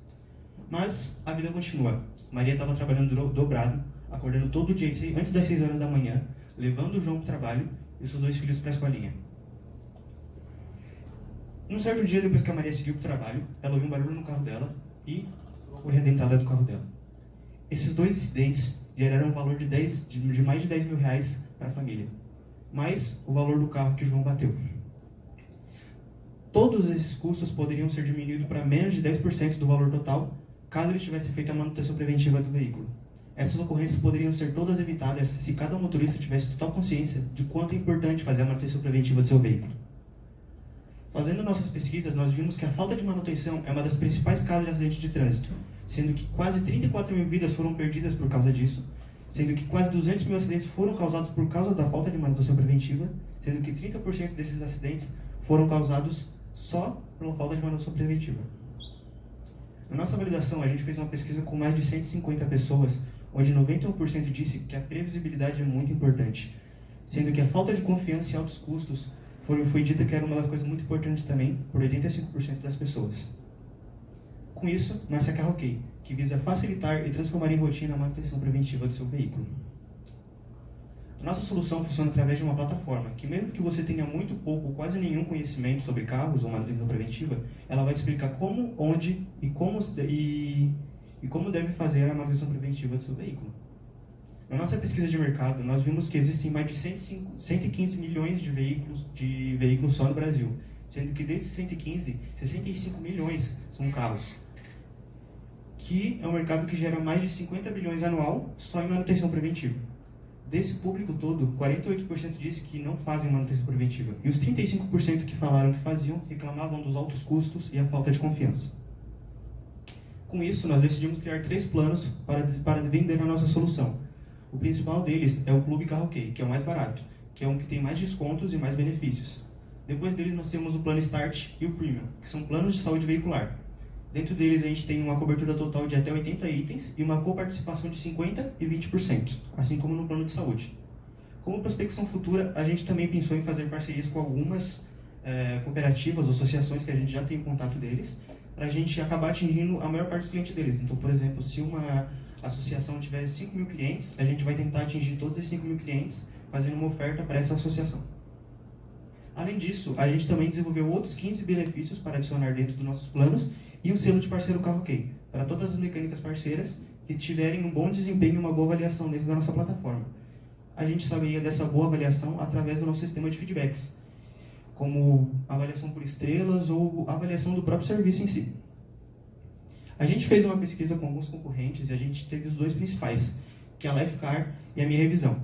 Mas a vida continua. Maria estava trabalhando dobrado, acordando todo dia antes das 6 horas da manhã, levando o João para o trabalho e os seus 2 filhos para a escolinha. Num certo dia, depois que a Maria seguiu para o trabalho, ela ouviu um barulho no carro dela e correu a dentada do carro dela. Esses 2 incidentes geraram um valor de mais de 10 mil reais para a família, mais o valor do carro que o João bateu. Todos esses custos poderiam ser diminuídos para menos de 10% do valor total, caso ele tivesse feito a manutenção preventiva do veículo. Essas ocorrências poderiam ser todas evitadas se cada motorista tivesse total consciência de quanto é importante fazer a manutenção preventiva do seu veículo. Fazendo nossas pesquisas, nós vimos que a falta de manutenção é uma das principais causas de acidente de trânsito, sendo que quase 34 mil vidas foram perdidas por causa disso, sendo que quase 200 mil acidentes foram causados por causa da falta de manutenção preventiva, sendo que 30% desses acidentes foram causados só pela falta de manutenção preventiva. Na nossa validação, a gente fez uma pesquisa com mais de 150 pessoas, onde 91% disse que a previsibilidade é muito importante, sendo que a falta de confiança e altos custos foi dita que era uma das coisas muito importantes também, por 85% das pessoas. Com isso, nasce a Carroquei, que visa facilitar e transformar em rotina a manutenção preventiva do seu veículo. A nossa solução funciona através de uma plataforma, que mesmo que você tenha muito pouco ou quase nenhum conhecimento sobre carros ou manutenção preventiva, ela vai te explicar como, onde e como deve fazer a manutenção preventiva do seu veículo. Na nossa pesquisa de mercado, nós vimos que existem mais de 115 milhões de veículos só no Brasil, sendo que desses 115, 65 milhões são carros, que é um mercado que gera mais de 50 bilhões anual só em manutenção preventiva. Desse público todo, 48% disse que não fazem manutenção preventiva, e os 35% que falaram que faziam reclamavam dos altos custos e a falta de confiança. Com isso, nós decidimos criar 3 planos para vender a nossa solução. O principal deles é o Clube Carroquei, que é o mais barato, que é um que tem mais descontos e mais benefícios. Depois deles nós temos o plano Start e o Premium, que são planos de saúde veicular. Dentro deles a gente tem uma cobertura total de até 80 itens e uma coparticipação de 50% e 20%, assim como no plano de saúde. Como prospecção futura, a gente também pensou em fazer parcerias com algumas cooperativas ou associações que a gente já tem contato deles, para a gente acabar atingindo a maior parte dos clientes deles. Então, por exemplo, se uma associação tiver 5 mil clientes, a gente vai tentar atingir todos esses 5 mil clientes fazendo uma oferta para essa associação. Além disso, a gente também desenvolveu outros 15 benefícios para adicionar dentro dos nossos planos e um selo de parceiro Carroquei, para todas as mecânicas parceiras que tiverem um bom desempenho e uma boa avaliação dentro da nossa plataforma. A gente saberia dessa boa avaliação através do nosso sistema de feedbacks, como avaliação por estrelas ou avaliação do próprio serviço em si. A gente fez uma pesquisa com alguns concorrentes e a gente teve os 2 principais, que é a Lifecar e a Minha Revisão.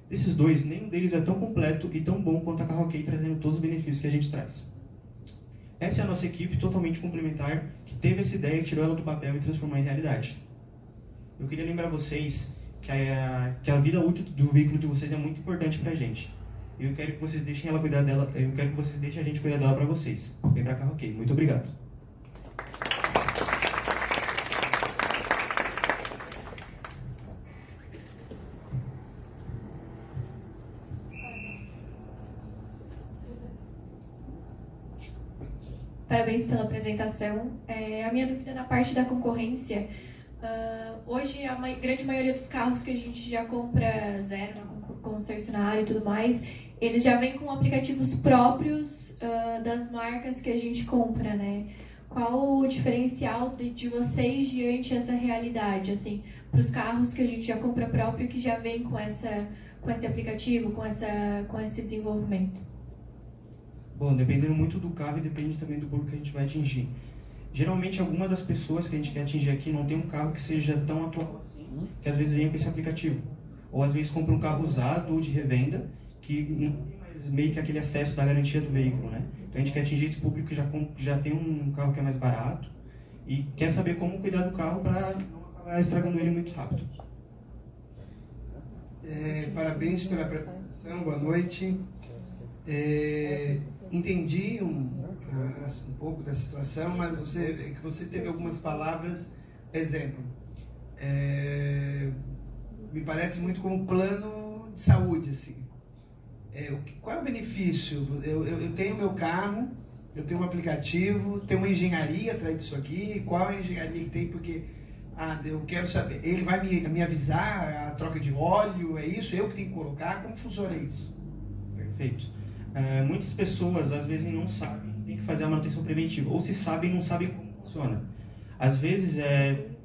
Desses 2, nenhum deles é tão completo e tão bom quanto a Carroquei, trazendo todos os benefícios que a gente traz. Essa é a nossa equipe totalmente complementar, que teve essa ideia, tirou ela do papel e transformou em realidade. Eu queria lembrar vocês que a vida útil do veículo de vocês é muito importante pra gente. Eu quero que vocês deixem ela cuidar dela, eu quero que vocês deixem a gente cuidar dela para vocês. Vem pra Carroquei. Muito obrigado. Parabéns pela apresentação. A minha dúvida na parte da concorrência. Hoje, a grande maioria dos carros que a gente já compra zero, concessionária e tudo mais, eles já vêm com aplicativos próprios das marcas que a gente compra, né? Qual o diferencial de vocês diante dessa realidade, assim, para os carros que a gente já compra próprio que já vem com esse aplicativo, com esse desenvolvimento? Bom, dependendo muito do carro e depende também do público que a gente vai atingir. Geralmente, alguma das pessoas que a gente quer atingir aqui não tem um carro que seja tão atual assim, que às vezes vem com esse aplicativo. Ou às vezes compra um carro usado ou de revenda, que não tem mais meio que aquele acesso da garantia do veículo, né? Então a gente quer atingir esse público que já tem um carro que é mais barato e quer saber como cuidar do carro para não acabar estragando ele muito rápido. Parabéns pela apresentação, boa noite. Entendi um um pouco da situação, mas você teve algumas palavras, exemplo, me parece muito como um plano de saúde, assim. Qual é o benefício? Eu tenho meu carro, eu tenho um aplicativo, tem uma engenharia atrás disso aqui, qual é a engenharia que tem? Porque eu quero saber, ele vai me avisar a troca de óleo, é isso? Eu que tenho que colocar? Como funciona isso? Perfeito. Muitas pessoas, às vezes, não sabem, tem que fazer a manutenção preventiva, ou se sabem, não sabem como funciona. Às vezes,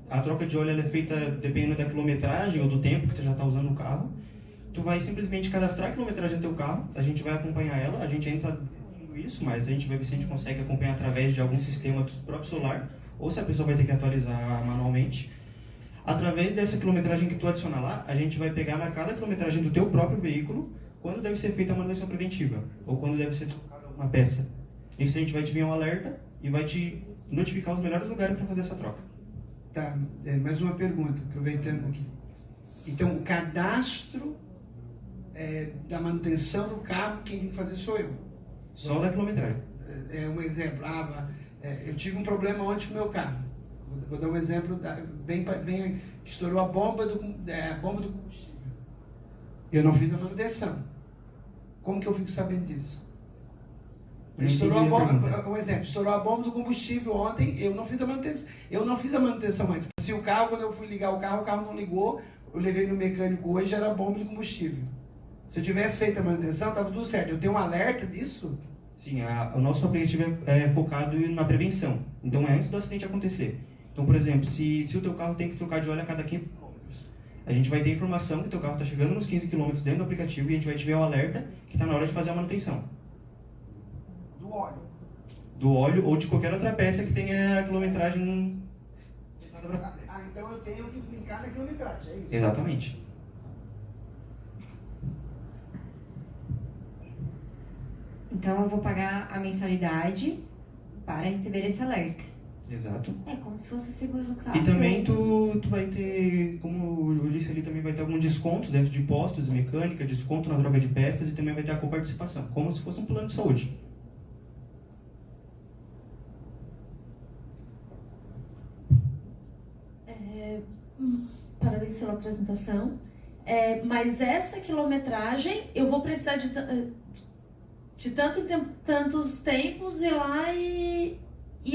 a troca de óleo ela é feita dependendo da quilometragem ou do tempo que você já está usando o carro. Tu vai simplesmente cadastrar a quilometragem do teu carro, a gente vai acompanhar ela, a gente ainda está vendo isso, mas a gente vai ver se a gente consegue acompanhar através de algum sistema do próprio celular, ou se a pessoa vai ter que atualizar manualmente. Através dessa quilometragem que tu adicionar lá, a gente vai pegar na cada quilometragem do teu próprio veículo quando deve ser feita a manutenção preventiva, ou quando deve ser trocada uma peça. Isso a gente vai te enviar um alerta e vai te notificar os melhores lugares para fazer essa troca. Tá, mais uma pergunta, aproveitando aqui. Então, o cadastro da manutenção do carro, quem tem que fazer sou eu. Só da quilometragem. Um exemplo, eu tive um problema ontem com o meu carro. Vou dar um exemplo, bem que estourou a bomba do combustível. Eu não fiz a manutenção. Como que eu fico sabendo disso? Estourou a bomba, um exemplo, estourou a bomba do combustível ontem, eu não fiz a manutenção. Eu não fiz a manutenção antes. Se o carro, quando eu fui ligar o carro não ligou, eu levei no mecânico hoje, era bomba de combustível. Se eu tivesse feito a manutenção, estava tudo certo. Eu tenho um alerta disso? Sim, o nosso aplicativo é focado na prevenção. Então, é antes do acidente acontecer. Então, por exemplo, se o teu carro tem que trocar de óleo a cada 15 km, a gente vai ter informação que o teu carro está chegando nos 15 km dentro do aplicativo e a gente vai te ver o alerta que está na hora de fazer a manutenção. Do óleo? Do óleo ou de qualquer outra peça que tenha a quilometragem... Então eu tenho que brincar na quilometragem, é isso? Exatamente. Então eu vou pagar a mensalidade para receber esse alerta. Exato. É como se fosse o seguro do carro. E também tu vai ter, como eu disse ali, também vai ter algum desconto dentro de postos e mecânica, desconto na troca de peças e também vai ter a coparticipação, como se fosse um plano de saúde. Parabéns pela apresentação. Mas essa quilometragem eu vou precisar de tantos tempos ir lá e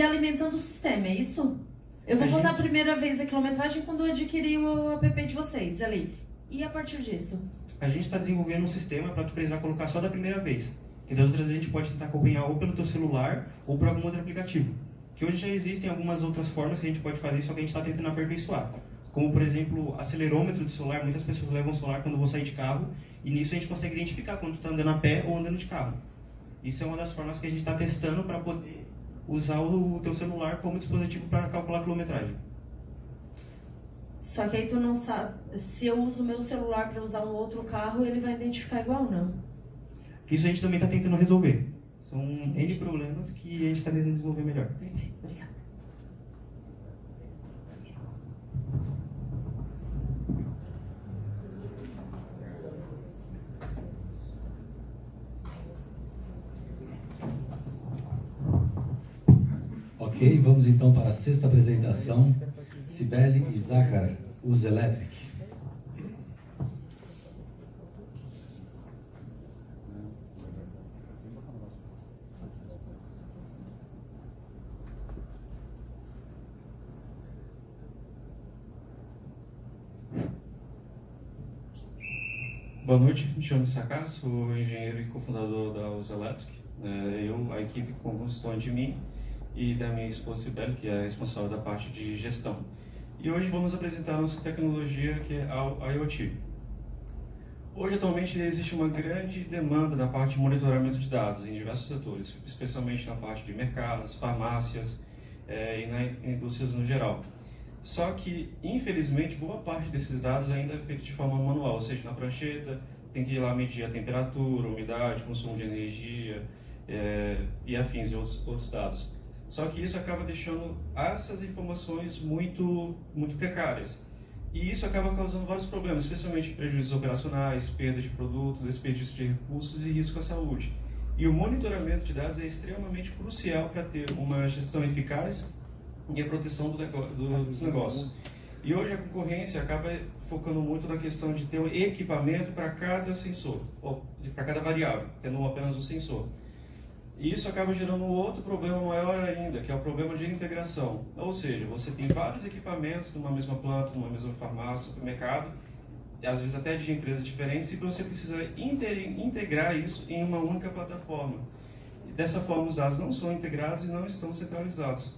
alimentando o sistema, é isso? Eu vou botar a primeira vez a quilometragem quando eu adquirir o app de vocês ali. E a partir disso? A gente está desenvolvendo um sistema para tu precisar colocar só da primeira vez. E das outras vezes a gente pode tentar acompanhar ou pelo teu celular ou por algum outro aplicativo. Que hoje já existem algumas outras formas que a gente pode fazer, só que a gente está tentando aperfeiçoar. Como, por exemplo, acelerômetro de celular. Muitas pessoas levam o celular quando vão sair de carro e nisso a gente consegue identificar quando tu está andando a pé ou andando de carro. Isso é uma das formas que a gente está testando para poder usar o teu celular como dispositivo para calcular a quilometragem. Só que aí tu não sabe, se eu uso o meu celular para usar um outro carro, ele vai identificar igual ou não? Isso a gente também está tentando resolver. São N problemas que a gente está tentando desenvolver melhor. Perfeito, obrigada. Ok, vamos então para a sexta apresentação. Cibele e Zácar, os Electric. Boa noite, me chamo Sakar, sou engenheiro e cofundador da Us Electric. A equipe consiste de mim e da minha esposa Cibele, que é responsável da parte de gestão. E hoje vamos apresentar a nossa tecnologia, que é a IoT. Hoje, atualmente, existe uma grande demanda da parte de monitoramento de dados em diversos setores, especialmente na parte de mercados, farmácias e na indústrias no geral. Só que, infelizmente, boa parte desses dados ainda é feito de forma manual, ou seja, na prancheta, tem que ir lá medir a temperatura, umidade, consumo de energia e afins de outros dados. Só que isso acaba deixando essas informações muito precárias. E isso acaba causando vários problemas, especialmente prejuízos operacionais, perda de produto, desperdício de recursos e risco à saúde. E o monitoramento de dados é extremamente crucial para ter uma gestão eficaz e a proteção dos negócios. E hoje a concorrência acaba focando muito na questão de ter um equipamento para cada sensor, ou para cada variável, tendo apenas um sensor. E isso acaba gerando um outro problema maior ainda, que é o problema de integração. Ou seja, você tem vários equipamentos numa mesma planta, numa mesma farmácia, supermercado, às vezes até de empresas diferentes, e você precisa integrar isso em uma única plataforma. E dessa forma, os dados não são integrados e não estão centralizados.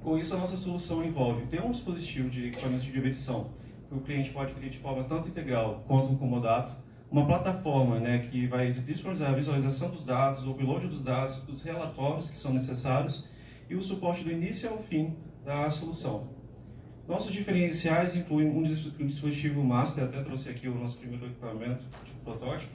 Com isso, a nossa solução envolve ter um dispositivo de equipamento de medição, que o cliente pode adquirir de forma tanto integral quanto comodato, uma plataforma, né, que vai disponibilizar a visualização dos dados, o upload dos dados, os relatórios que são necessários e o suporte do início ao fim da solução. Nossos diferenciais incluem um dispositivo master, até trouxe aqui o nosso primeiro equipamento de protótipo,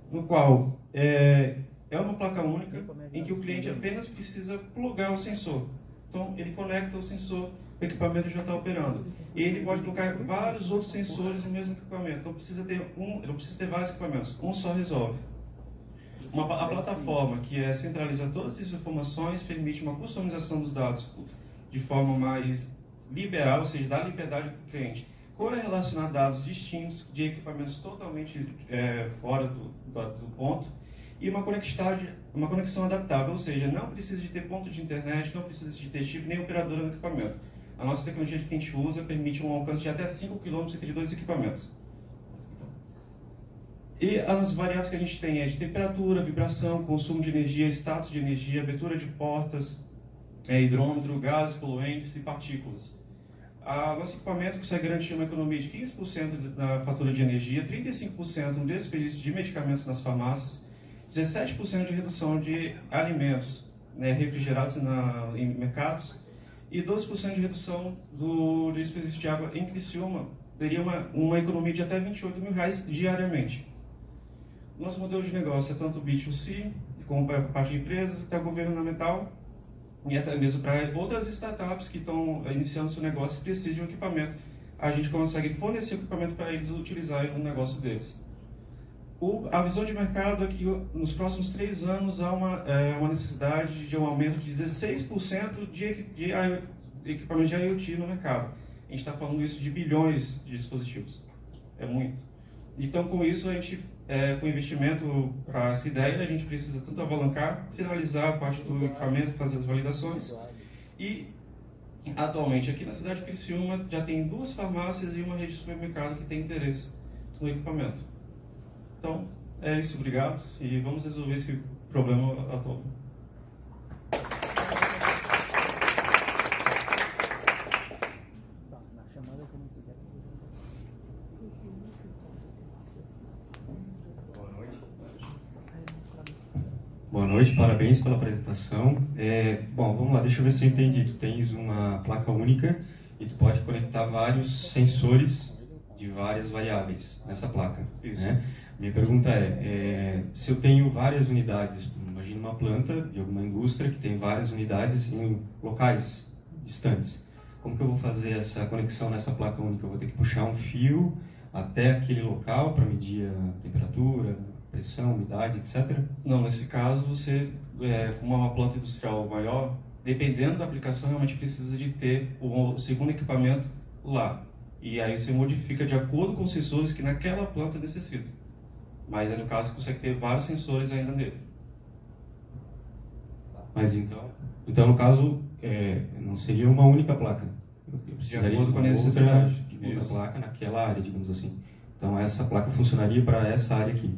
no qual é uma placa única em que o cliente apenas precisa plugar o sensor. Então, ele conecta o sensor, o equipamento já está operando. E ele pode colocar vários outros sensores no mesmo equipamento. Não precisa ter não precisa ter vários equipamentos, um só resolve. A plataforma que centraliza todas essas informações permite uma customização dos dados de forma mais liberal, ou seja, dá liberdade para o cliente. Correlacionar dados distintos de equipamentos totalmente fora do ponto. E uma conexão adaptável, ou seja, não precisa de ter ponto de internet, não precisa de ter chip nem operadora no equipamento. A nossa tecnologia que a gente usa permite um alcance de até 5 km entre dois equipamentos. E as variáveis que a gente tem é de temperatura, vibração, consumo de energia, status de energia, abertura de portas, hidrômetro, gases, poluentes e partículas. Nosso equipamento consegue garantir uma economia de 15% na fatura de energia, 35% no desperdício de medicamentos nas farmácias, 17% de redução de alimentos refrigerados em mercados e 12% de redução do desperdício de água em Criciúma. Teria uma economia de até R$28 mil diariamente. Nosso modelo de negócio é tanto B2C, como para a parte de empresas, até governamental e até mesmo para outras startups que estão iniciando seu negócio e precisam de um equipamento. A gente consegue fornecer equipamento para eles utilizarem no negócio deles. A visão de mercado é que nos próximos 3 anos há uma necessidade de um aumento de 16% de equipamentos de IoT no mercado. A gente está falando isso de bilhões de dispositivos. É muito. Então, com isso, a gente, com investimento para essa ideia, a gente precisa tanto alavancar, finalizar a parte do equipamento, fazer as validações. E, atualmente, aqui na cidade de Criciúma, já tem 2 farmácias e uma rede de supermercado que tem interesse no equipamento. Então, é isso, obrigado, e vamos resolver esse problema atual. Boa noite, parabéns pela apresentação. Bom, vamos lá, deixa eu ver se eu entendi. Tu tens uma placa única e tu pode conectar vários sensores de várias variáveis nessa placa. Isso. Né? Minha pergunta se eu tenho várias unidades, imagina uma planta de alguma indústria que tem várias unidades em locais distantes. Como que eu vou fazer essa conexão nessa placa única? Eu vou ter que puxar um fio até aquele local para medir a temperatura, pressão, umidade, etc? Não, nesse caso, você, como é uma planta industrial maior, dependendo da aplicação, realmente precisa de ter o segundo equipamento lá. E aí você modifica de acordo com os sensores que naquela planta necessita. Mas no caso, você consegue ter vários sensores ainda nele. Mas então no caso, não seria uma única placa? Eu precisaria de acordo com a necessidade de outra placa naquela área, digamos assim. Então essa placa funcionaria para essa área aqui?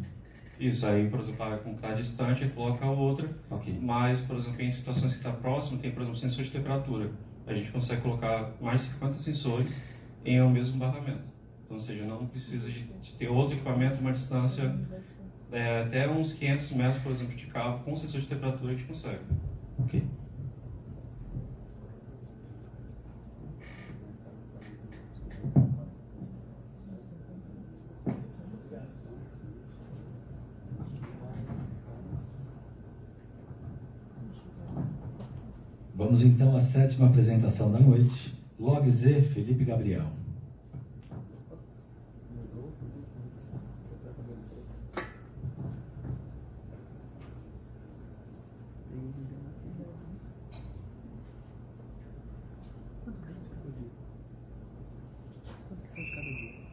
Isso, aí, por exemplo, como está distante, ele coloca a outra. Okay. Mas, por exemplo, em situações que está próximo, tem, por exemplo, sensor de temperatura. A gente consegue colocar mais de 50 sensores em um mesmo barramento. Então, ou seja, não precisa de ter outro equipamento, uma distância até uns 500 metros, por exemplo, de cabo, com sensor de temperatura a gente consegue. Ok. Vamos então à 7ª apresentação da noite. Log Z, Felipe Gabriel.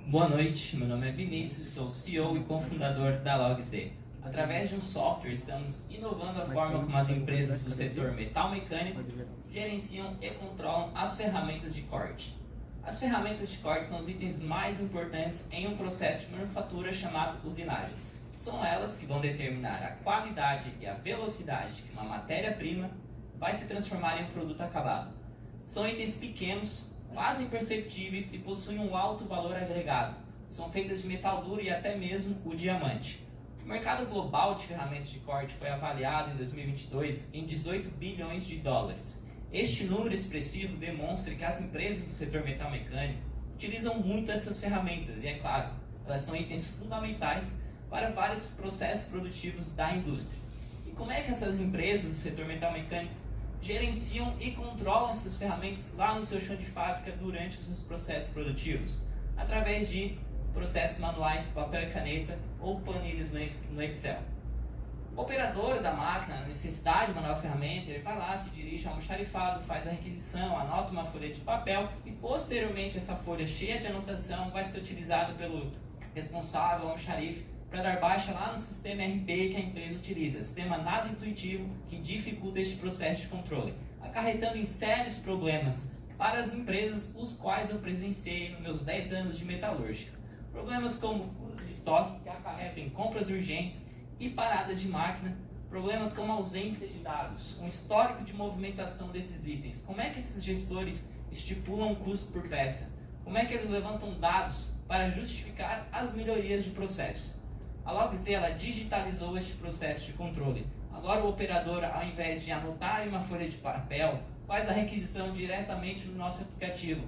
Boa noite, meu nome é Vinícius, sou CEO e cofundador da LogZ. Através de um software, estamos inovando a forma como as empresas do setor metal mecânico gerenciam e controlam as ferramentas de corte. As ferramentas de corte são os itens mais importantes em um processo de manufatura chamado usinagem. São elas que vão determinar a qualidade e a velocidade que uma matéria-prima vai se transformar em um produto acabado. São itens pequenos, quase imperceptíveis e possuem um alto valor agregado. São feitas de metal duro e até mesmo o diamante. O mercado global de ferramentas de corte foi avaliado em 2022 em 18 bilhões de dólares. Este número expressivo demonstra que as empresas do setor metal mecânico utilizam muito essas ferramentas e, é claro, elas são itens fundamentais para vários processos produtivos da indústria. E como é que essas empresas do setor metal mecânico gerenciam e controlam essas ferramentas lá no seu chão de fábrica durante os seus processos produtivos? Através de processos manuais, papel e caneta ou planilhas no Excel. O operador da máquina, na necessidade de uma nova ferramenta, ele vai lá, se dirige ao almoxarifado, faz a requisição, anota uma folha de papel e posteriormente essa folha cheia de anotação vai ser utilizada pelo responsável, almoxarife, para dar baixa lá no sistema RP que a empresa utiliza, sistema nada intuitivo que dificulta este processo de controle, acarretando em sérios problemas para as empresas, os quais eu presenciei nos meus 10 anos de metalúrgica. Problemas como furos de estoque, que acarretam em compras urgentes e parada de máquina, problemas como ausência de dados, um histórico de movimentação desses itens. Como é que esses gestores estipulam o custo por peça? Como é que eles levantam dados para justificar as melhorias de processo? A LogZ ela digitalizou este processo de controle. Agora o operador, ao invés de anotar em uma folha de papel, faz a requisição diretamente no nosso aplicativo,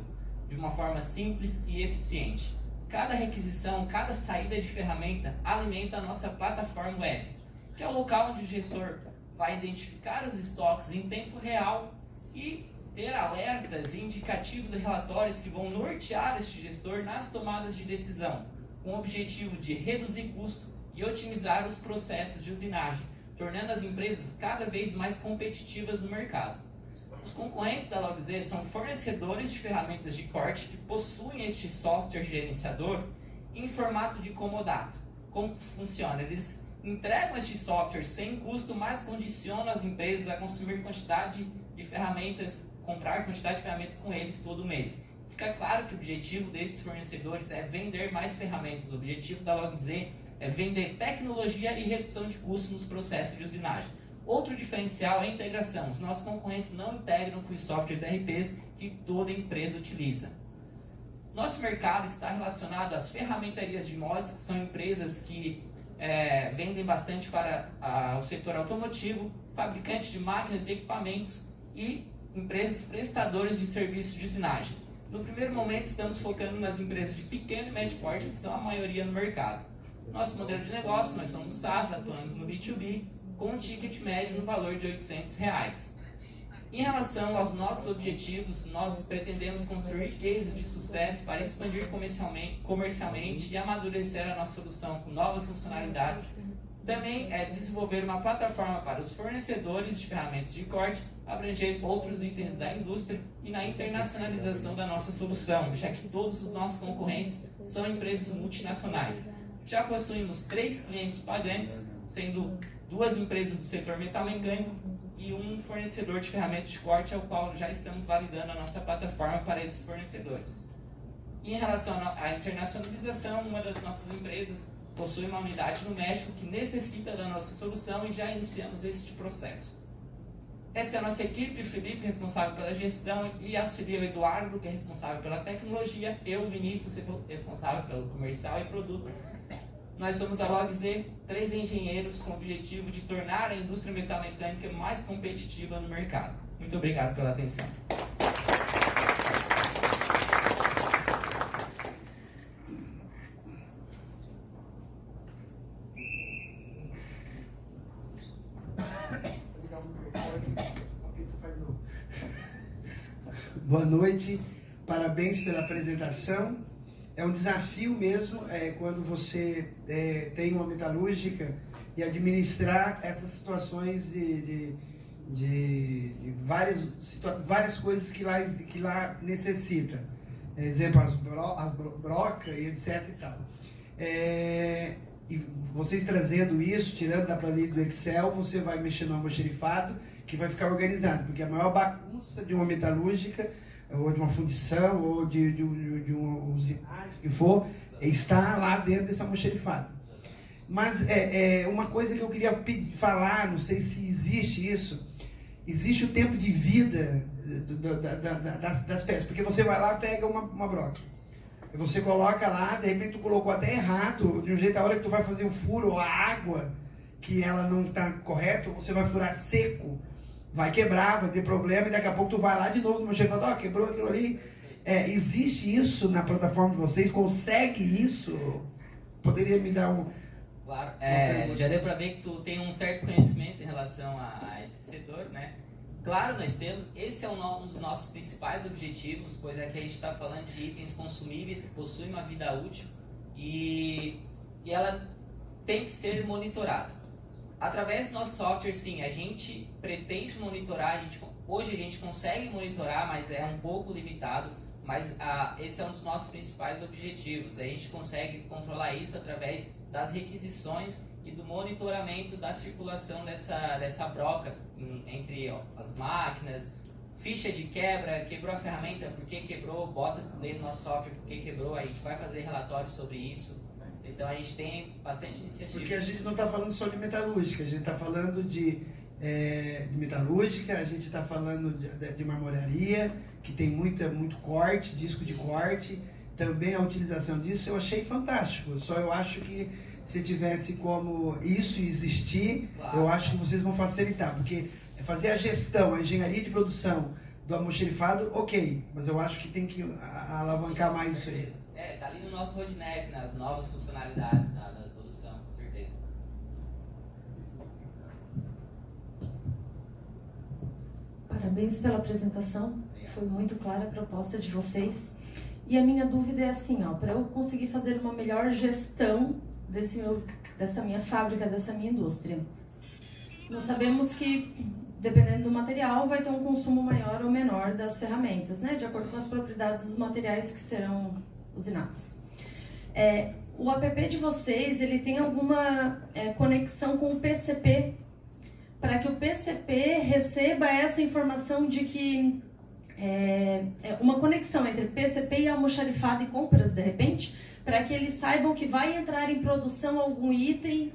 de uma forma simples e eficiente. Cada requisição, cada saída de ferramenta alimenta a nossa plataforma web, que é o local onde o gestor vai identificar os estoques em tempo real e ter alertas e indicativos de relatórios que vão nortear este gestor nas tomadas de decisão, com o objetivo de reduzir custo e otimizar os processos de usinagem, tornando as empresas cada vez mais competitivas no mercado. Os concorrentes da LogZ são fornecedores de ferramentas de corte que possuem este software gerenciador em formato de comodato. Como funciona? Eles entregam este software sem custo, mas condicionam as empresas a consumir quantidade de ferramentas, comprar quantidade de ferramentas com eles todo mês. Fica claro que o objetivo desses fornecedores é vender mais ferramentas. O objetivo da LogZ é vender tecnologia e redução de custos nos processos de usinagem. Outro diferencial é a integração. Os nossos concorrentes não integram com os softwares RPs que toda empresa utiliza. Nosso mercado está relacionado às ferramentarias de mods, que são empresas que vendem bastante para o setor automotivo, fabricantes de máquinas e equipamentos e empresas prestadoras de serviços de usinagem. No primeiro momento, estamos focando nas empresas de pequeno e médio porte, que são a maioria no mercado. Nosso modelo de negócio, nós somos SaaS, atuamos no B2B, com um ticket médio no valor de R$800. Em relação aos nossos objetivos, nós pretendemos construir cases de sucesso para expandir comercialmente e amadurecer a nossa solução com novas funcionalidades. Também é desenvolver uma plataforma para os fornecedores de ferramentas de corte, abranger outros itens da indústria e na internacionalização da nossa solução, já que todos os nossos concorrentes são empresas multinacionais. Já possuímos 3 clientes pagantes, sendo 2 empresas do setor metal mecânico e um fornecedor de ferramentas de corte, ao qual já estamos validando a nossa plataforma para esses fornecedores. Em relação à internacionalização, uma das nossas empresas possui uma unidade no México que necessita da nossa solução e já iniciamos este processo. Essa é a nossa equipe, o Felipe, responsável pela gestão, e auxilia o Eduardo, que é responsável pela tecnologia, eu, Vinícius, responsável pelo comercial e produto. Nós somos a LogZ, 3 engenheiros com o objetivo de tornar a indústria metalmecânica mais competitiva no mercado. Muito obrigado pela atenção. Boa noite, parabéns pela apresentação. É um desafio mesmo quando você tem uma metalúrgica e administrar essas situações de várias coisas que lá necessita. exemplo, as brocas e etc e tal. E vocês trazendo isso, tirando da planilha do Excel, você vai mexer no almoxerifado, que vai ficar organizado, porque a maior bagunça de uma metalúrgica, ou de uma fundição, ou de uma usinagem, que for, está lá dentro desse almoxerifado. Mas uma coisa que eu queria falar, não sei se existe isso, existe o tempo de vida das peças, porque você vai lá e pega uma broca, você coloca lá, de repente tu colocou até errado, de um jeito, a hora que tu vai fazer o furo, ou a água, que ela não está correta, você vai furar seco, vai quebrar, vai ter problema, e daqui a pouco tu vai lá de novo no meu chefe e fala, quebrou aquilo ali. Existe isso na plataforma de vocês? Consegue isso? Poderia me dar um... Claro, já deu para ver que tu tem um certo conhecimento em relação a esse setor, né? Claro, nós temos, esse é um dos nossos principais objetivos, pois é que a gente está falando de itens consumíveis que possuem uma vida útil e ela tem que ser monitorada. Através do nosso software, sim, a gente pretende monitorar, hoje a gente consegue monitorar, mas é um pouco limitado, mas esse é um dos nossos principais objetivos. A gente consegue controlar isso através das requisições e do monitoramento da circulação dessa broca entre as máquinas, ficha de quebra, quebrou a ferramenta, por que quebrou, bota dentro do nosso software por que quebrou, a gente vai fazer relatórios sobre isso. Então a gente tem bastante iniciativa. Porque a gente não está falando só de metalúrgica, a gente está falando de metalúrgica, a gente está falando de marmoraria, que tem muito corte, disco de corte, também a utilização disso eu achei fantástico. Só eu acho que se tivesse como isso existir, claro, eu acho que vocês vão facilitar, porque fazer a gestão, a engenharia de produção do almoxerifado, ok, mas eu acho que tem que alavancar mais isso aí. Tá ali no nosso roadmap, nas novas funcionalidades da solução, com certeza. Parabéns pela apresentação, foi muito clara a proposta de vocês. E a minha dúvida é assim, para eu conseguir fazer uma melhor gestão dessa minha fábrica, dessa minha indústria. Nós sabemos que, dependendo do material, vai ter um consumo maior ou menor das ferramentas, né? De acordo com as propriedades dos materiais que serão usinados. O app de vocês, ele tem alguma conexão com o PCP, para que o PCP receba essa informação de que uma conexão entre PCP e almoxarifado e compras, de repente, para que eles saibam que vai entrar em produção algum item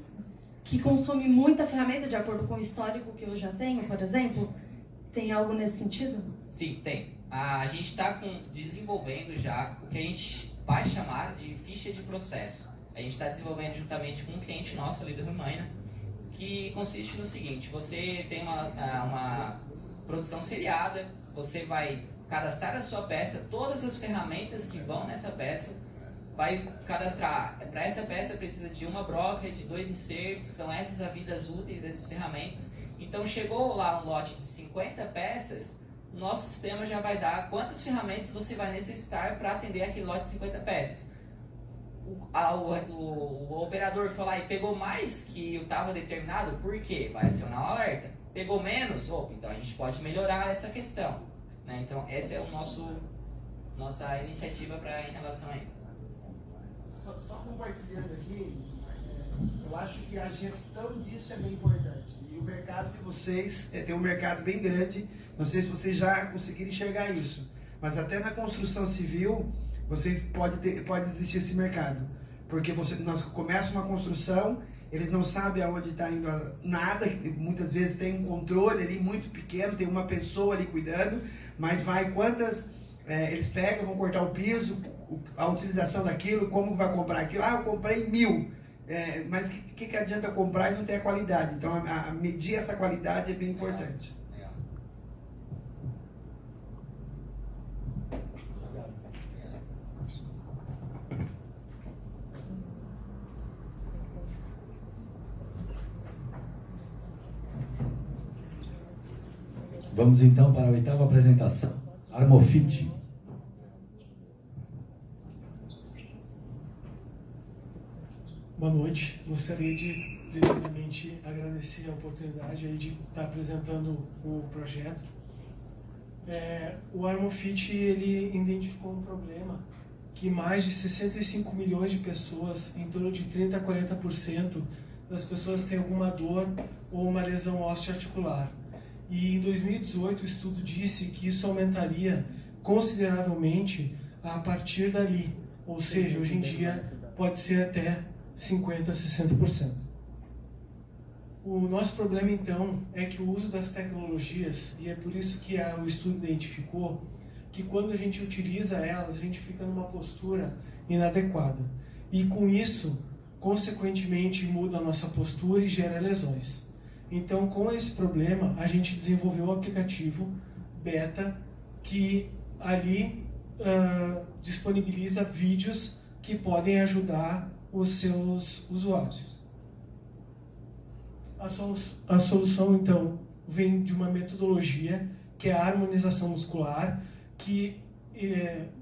que consome muita ferramenta, de acordo com o histórico que eu já tenho, por exemplo? Tem algo nesse sentido? Sim, tem. A gente está desenvolvendo já o que a gente vai chamar de ficha de processo. A gente está desenvolvendo juntamente com um cliente nosso ali da Romaina, que consiste no seguinte: você tem uma produção seriada, você vai cadastrar a sua peça, todas as ferramentas que vão nessa peça, vai cadastrar. Para essa peça precisa de uma broca, de 2 insertos, são essas as vidas úteis dessas ferramentas. Então chegou lá um lote de 50 peças, o nosso sistema já vai dar quantas ferramentas você vai necessitar para atender aquele lote de 50 peças. O operador foi lá e pegou mais que estava determinado, por quê? Vai acionar um alerta. Pegou menos? Então a gente pode melhorar essa questão, né? Então essa é nossa iniciativa em relação a isso. Só compartilhando aqui, eu acho que a gestão disso é bem importante. E o mercado de vocês tem um mercado bem grande, não sei se vocês já conseguiram enxergar isso, mas até na construção civil, vocês pode existir esse mercado. Porque nós começamos uma construção, eles não sabem aonde está indo nada, muitas vezes tem um controle ali muito pequeno, tem uma pessoa ali cuidando, mas vai quantas... eles pegam, vão cortar o piso, a utilização daquilo, como vai comprar aquilo. Eu comprei 1000, mas o que adianta comprar e não ter a qualidade? Então, a medir essa qualidade é bem importante. Vamos então para a 8ª apresentação, Armofit. Boa noite. Gostaria de, primeiramente, agradecer a oportunidade aí de estar apresentando o projeto. O Armofit ele identificou um problema que mais de 65 milhões de pessoas, em torno de 30 a 40% das pessoas têm alguma dor ou uma lesão osteoarticular. E em 2018 o estudo disse que isso aumentaria consideravelmente a partir dali, ou seja, hoje em dia pode ser até 50 a 60%. O nosso problema então é que o uso das tecnologias, e é por isso que o estudo identificou que quando a gente utiliza elas, a gente fica numa postura inadequada. E com isso, consequentemente, muda a nossa postura e gera lesões. Então, com esse problema, a gente desenvolveu um aplicativo beta que ali disponibiliza vídeos que podem ajudar os seus usuários. A solução, então, vem de uma metodologia que é a harmonização muscular, que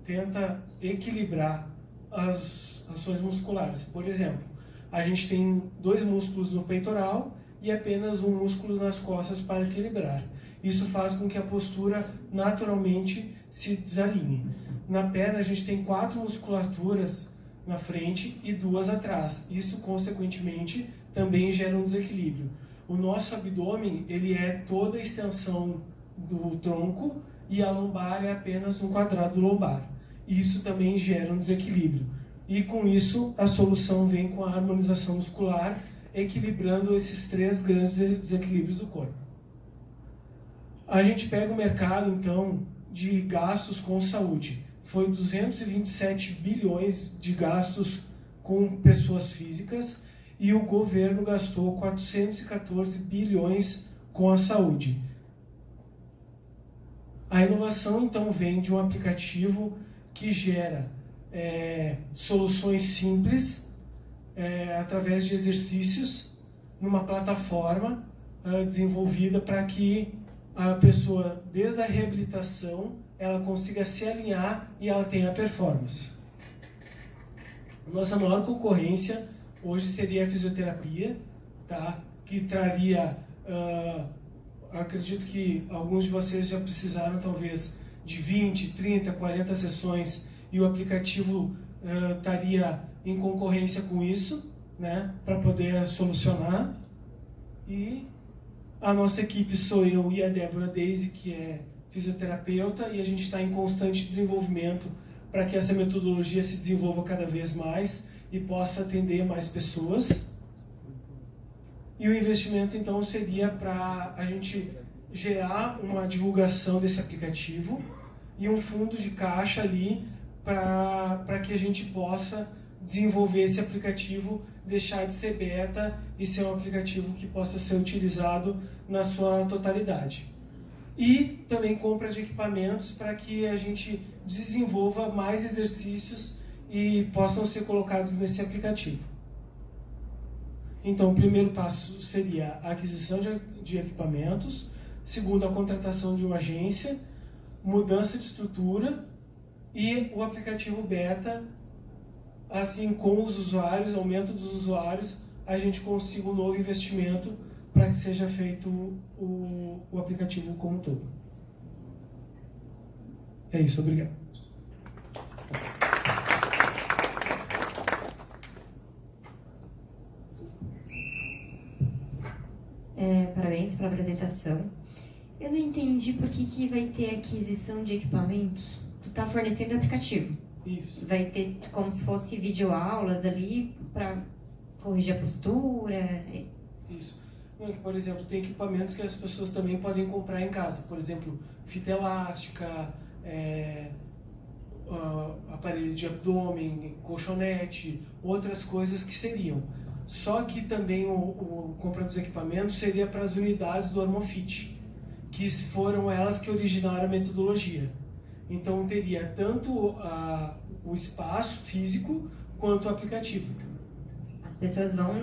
tenta equilibrar as ações musculares. Por exemplo, a gente tem 2 músculos no peitoral e apenas um músculo nas costas para equilibrar. Isso faz com que a postura naturalmente se desalinhe. Na perna a gente tem 4 musculaturas na frente e 2 atrás. Isso, consequentemente, também gera um desequilíbrio. O nosso abdômen, ele é toda a extensão do tronco e a lombar é apenas um quadrado lombar. Isso também gera um desequilíbrio. E com isso, a solução vem com a harmonização muscular, equilibrando esses 3 grandes desequilíbrios do corpo. A gente pega o mercado, então, de gastos com saúde. Foi 227 bilhões de gastos com pessoas físicas e o governo gastou 414 bilhões com a saúde. A inovação, então, vem de um aplicativo que gera soluções simples através de exercícios numa plataforma desenvolvida para que a pessoa, desde a reabilitação, ela consiga se alinhar e ela tenha performance. Nossa maior concorrência hoje seria a fisioterapia, tá? Que traria, acredito que alguns de vocês já precisaram talvez de 20, 30, 40 sessões e o aplicativo estaria em concorrência com isso, né? Para poder solucionar. E a nossa equipe sou eu e a Débora Daisy, que é fisioterapeuta, e a gente está em constante desenvolvimento para que essa metodologia se desenvolva cada vez mais e possa atender mais pessoas. E o investimento, então, seria para a gente gerar uma divulgação desse aplicativo e um fundo de caixa ali para que a gente possa desenvolver esse aplicativo, deixar de ser beta e ser um aplicativo que possa ser utilizado na sua totalidade. E também compra de equipamentos para que a gente desenvolva mais exercícios e possam ser colocados nesse aplicativo. Então, o primeiro passo seria a aquisição de equipamentos, segundo, a contratação de uma agência, mudança de estrutura e o aplicativo beta, assim com os usuários, aumento dos usuários, a gente consiga um novo investimento para que seja feito o aplicativo como um todo. É isso, obrigado. Parabéns pela apresentação. Eu não entendi por que vai ter aquisição de equipamentos. Tu está fornecendo o aplicativo. Isso. Vai ter como se fosse videoaulas ali para corrigir a postura. Isso. Por exemplo, tem equipamentos que as pessoas também podem comprar em casa. Por exemplo, fita elástica, aparelho de abdômen, colchonete, outras coisas que seriam. Só que também o compra dos equipamentos seria para as unidades do Armofit, que foram elas que originaram a metodologia. Então teria tanto o espaço físico quanto o aplicativo. As pessoas vão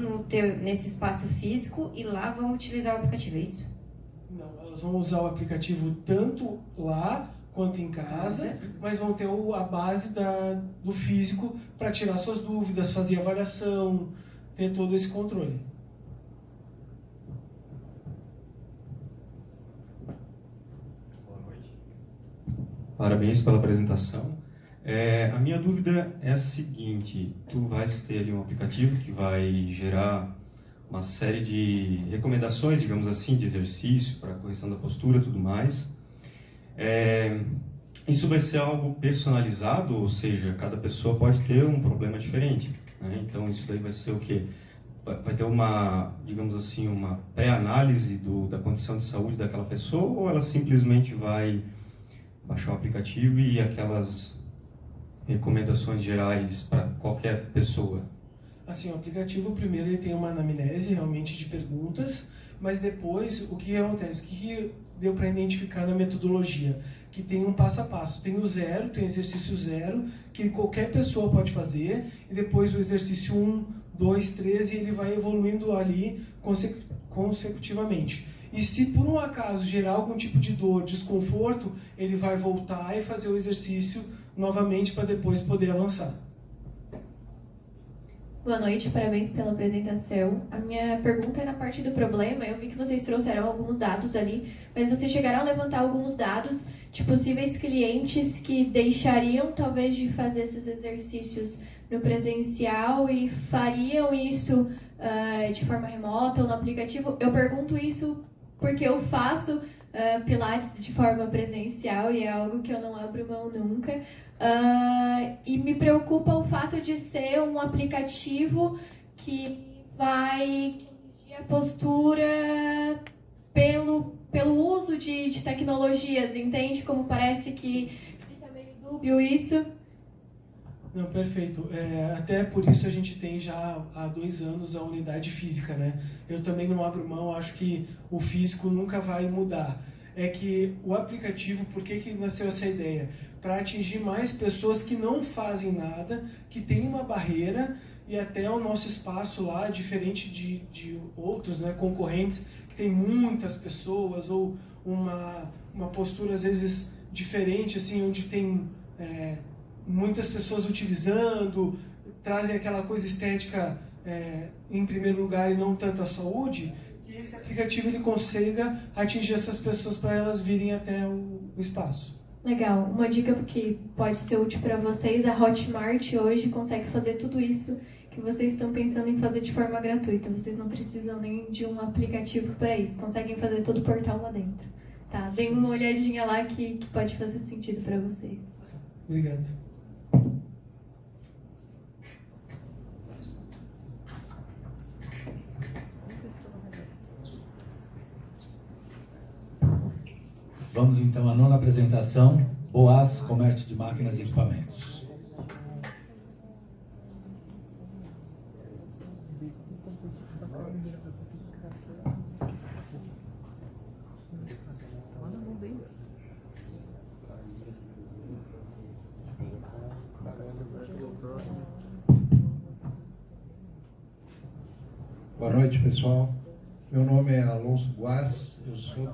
nesse espaço físico e lá vão utilizar o aplicativo, é isso? Não, elas vão usar o aplicativo tanto lá quanto em casa, mas vão ter a base do físico para tirar suas dúvidas, fazer avaliação, ter todo esse controle. Boa noite. Parabéns pela apresentação. A minha dúvida é a seguinte: tu vais ter ali um aplicativo que vai gerar uma série de recomendações, digamos assim, de exercício para correção da postura e tudo mais. Isso vai ser algo personalizado, ou seja, cada pessoa pode ter um problema diferente, né? Então isso daí vai ser o quê? Vai ter uma, digamos assim, uma pré-análise da condição de saúde daquela pessoa, ou ela simplesmente vai baixar o aplicativo e aquelas recomendações gerais para qualquer pessoa? Assim, o aplicativo, primeiro, ele tem uma anamnese realmente de perguntas, mas depois, o que acontece? O que deu para identificar na metodologia? Que tem um passo a passo. Tem o zero, tem o exercício zero, que qualquer pessoa pode fazer, e depois o exercício 1, 2, 3, e ele vai evoluindo ali consecutivamente. E se por um acaso gerar algum tipo de dor, desconforto, ele vai voltar e fazer o exercício novamente para depois poder avançar. Boa noite, parabéns pela apresentação. A minha pergunta é na parte do problema. Eu vi que vocês trouxeram alguns dados ali, mas vocês chegaram a levantar alguns dados de possíveis clientes que deixariam talvez de fazer esses exercícios no presencial e fariam isso de forma remota ou no aplicativo. Eu pergunto isso porque eu faço Pilates de forma presencial e é algo que eu não abro mão nunca. E me preocupa o fato de ser um aplicativo que vai corrigir a postura pelo uso de tecnologias, entende? Como parece que fica meio dúbio isso. Não, perfeito. Até por isso a gente tem já há 2 anos a unidade física, né? Eu também não abro mão, acho que o físico nunca vai mudar. É que o aplicativo, por que nasceu essa ideia? Para atingir mais pessoas que não fazem nada, que tem uma barreira, e até o nosso espaço lá, diferente de outros, né, concorrentes, que tem muitas pessoas, ou uma postura às vezes diferente, assim, onde tem muitas pessoas utilizando, trazem aquela coisa estética em primeiro lugar e não tanto a saúde, e esse aplicativo ele consiga atingir essas pessoas para elas virem até o espaço. Legal, uma dica que pode ser útil para vocês, a Hotmart hoje consegue fazer tudo isso que vocês estão pensando em fazer de forma gratuita. Vocês não precisam nem de um aplicativo para isso, conseguem fazer todo o portal lá dentro. Tá, deem uma olhadinha lá que pode fazer sentido para vocês. Obrigado. Vamos então à 9ª apresentação, Boas, Comércio de Máquinas e Equipamentos. Boa noite, pessoal. Meu nome é Alonso Boas, eu sou...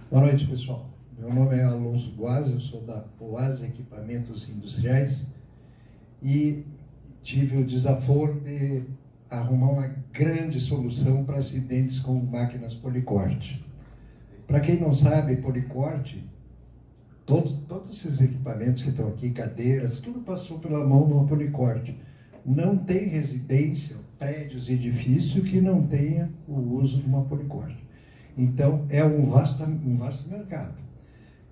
Boa noite, pessoal. Meu nome é Alonso Boas, eu sou da Boas Equipamentos Industriais e tive o desaforo de arrumar uma grande solução para acidentes com máquinas policorte. Para quem não sabe, policorte, todos esses equipamentos que estão aqui, cadeiras, tudo passou pela mão de uma policorte. Não tem residência, prédios, edifício que não tenha o uso de uma policorte. Então, é um vasto mercado.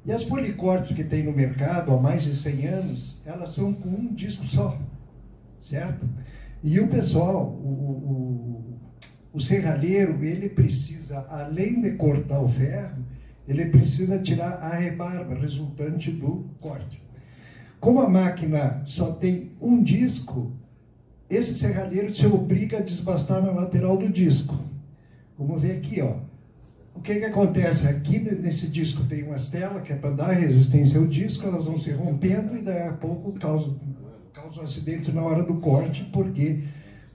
E as policortes que tem no mercado há mais de 100 anos, elas são com um disco só, certo? E o pessoal, o serralheiro, ele precisa, além de cortar o ferro, ele precisa tirar a rebarba resultante do corte. Como a máquina só tem um disco, esse serralheiro se obriga a desbastar na lateral do disco. Vamos ver aqui, ó. O que acontece? Aqui nesse disco tem umas telas que é para dar resistência ao disco, elas vão se rompendo e daí a pouco causa um acidente na hora do corte, porque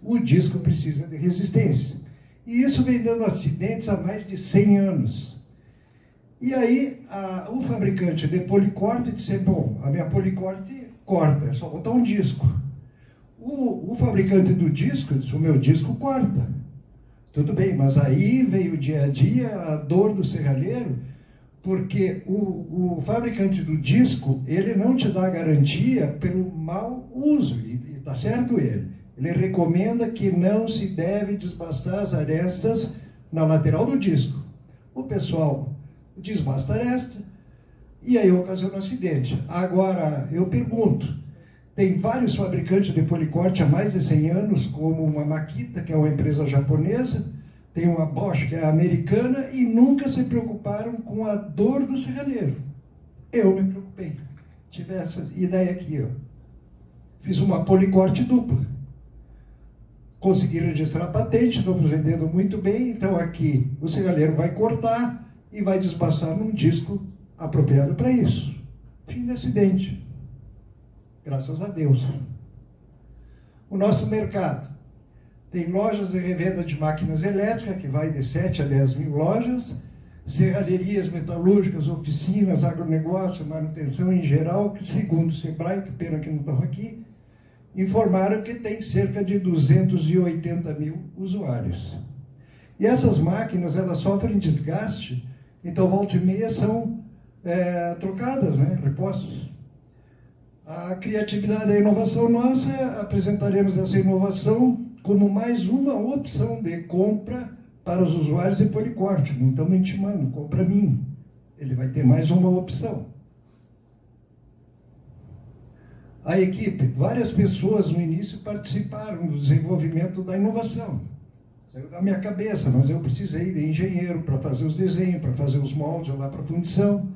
o disco precisa de resistência. E isso vem dando acidentes há mais de 100 anos. E aí o fabricante de policorte disse, bom, a minha policorte corta, é só botar um disco. O fabricante do disco disse, o meu disco corta. Tudo bem, mas aí veio o dia a dia, a dor do serralheiro, Porque o fabricante do disco, ele não te dá garantia pelo mau uso, e está certo ele. Ele recomenda que não se deve desbastar as arestas na lateral do disco. O pessoal desbasta a aresta e aí ocasiona um acidente. Agora, eu pergunto, tem vários fabricantes de policorte há mais de 100 anos, como uma Makita, que é uma empresa japonesa, tem uma Bosch, que é americana, e nunca se preocuparam com a dor do serralheiro. Eu me preocupei. Tive essa ideia aqui, ó. Fiz uma policorte dupla. Consegui registrar a patente, estamos vendendo muito bem, então aqui o serralheiro vai cortar e vai desbastar num disco apropriado para isso. Fim de acidente. Graças a Deus. O nosso mercado tem lojas de revenda de máquinas elétricas, que vai de 7 a 10 mil lojas, serralherias metalúrgicas, oficinas, agronegócio, manutenção em geral, que segundo o Sebrae, que pena que não estão aqui, informaram que tem cerca de 280 mil usuários. E essas máquinas, elas sofrem desgaste, então volta e meia são trocadas, né, repostas. A criatividade e a inovação nossa, apresentaremos essa inovação como mais uma opção de compra para os usuários de policorte. Não estamos intimando, compra a mim. Ele vai ter mais uma opção. A equipe, várias pessoas no início participaram do desenvolvimento da inovação. Saiu da minha cabeça, mas eu precisei de engenheiro para fazer os desenhos, para fazer os moldes lá para a fundição.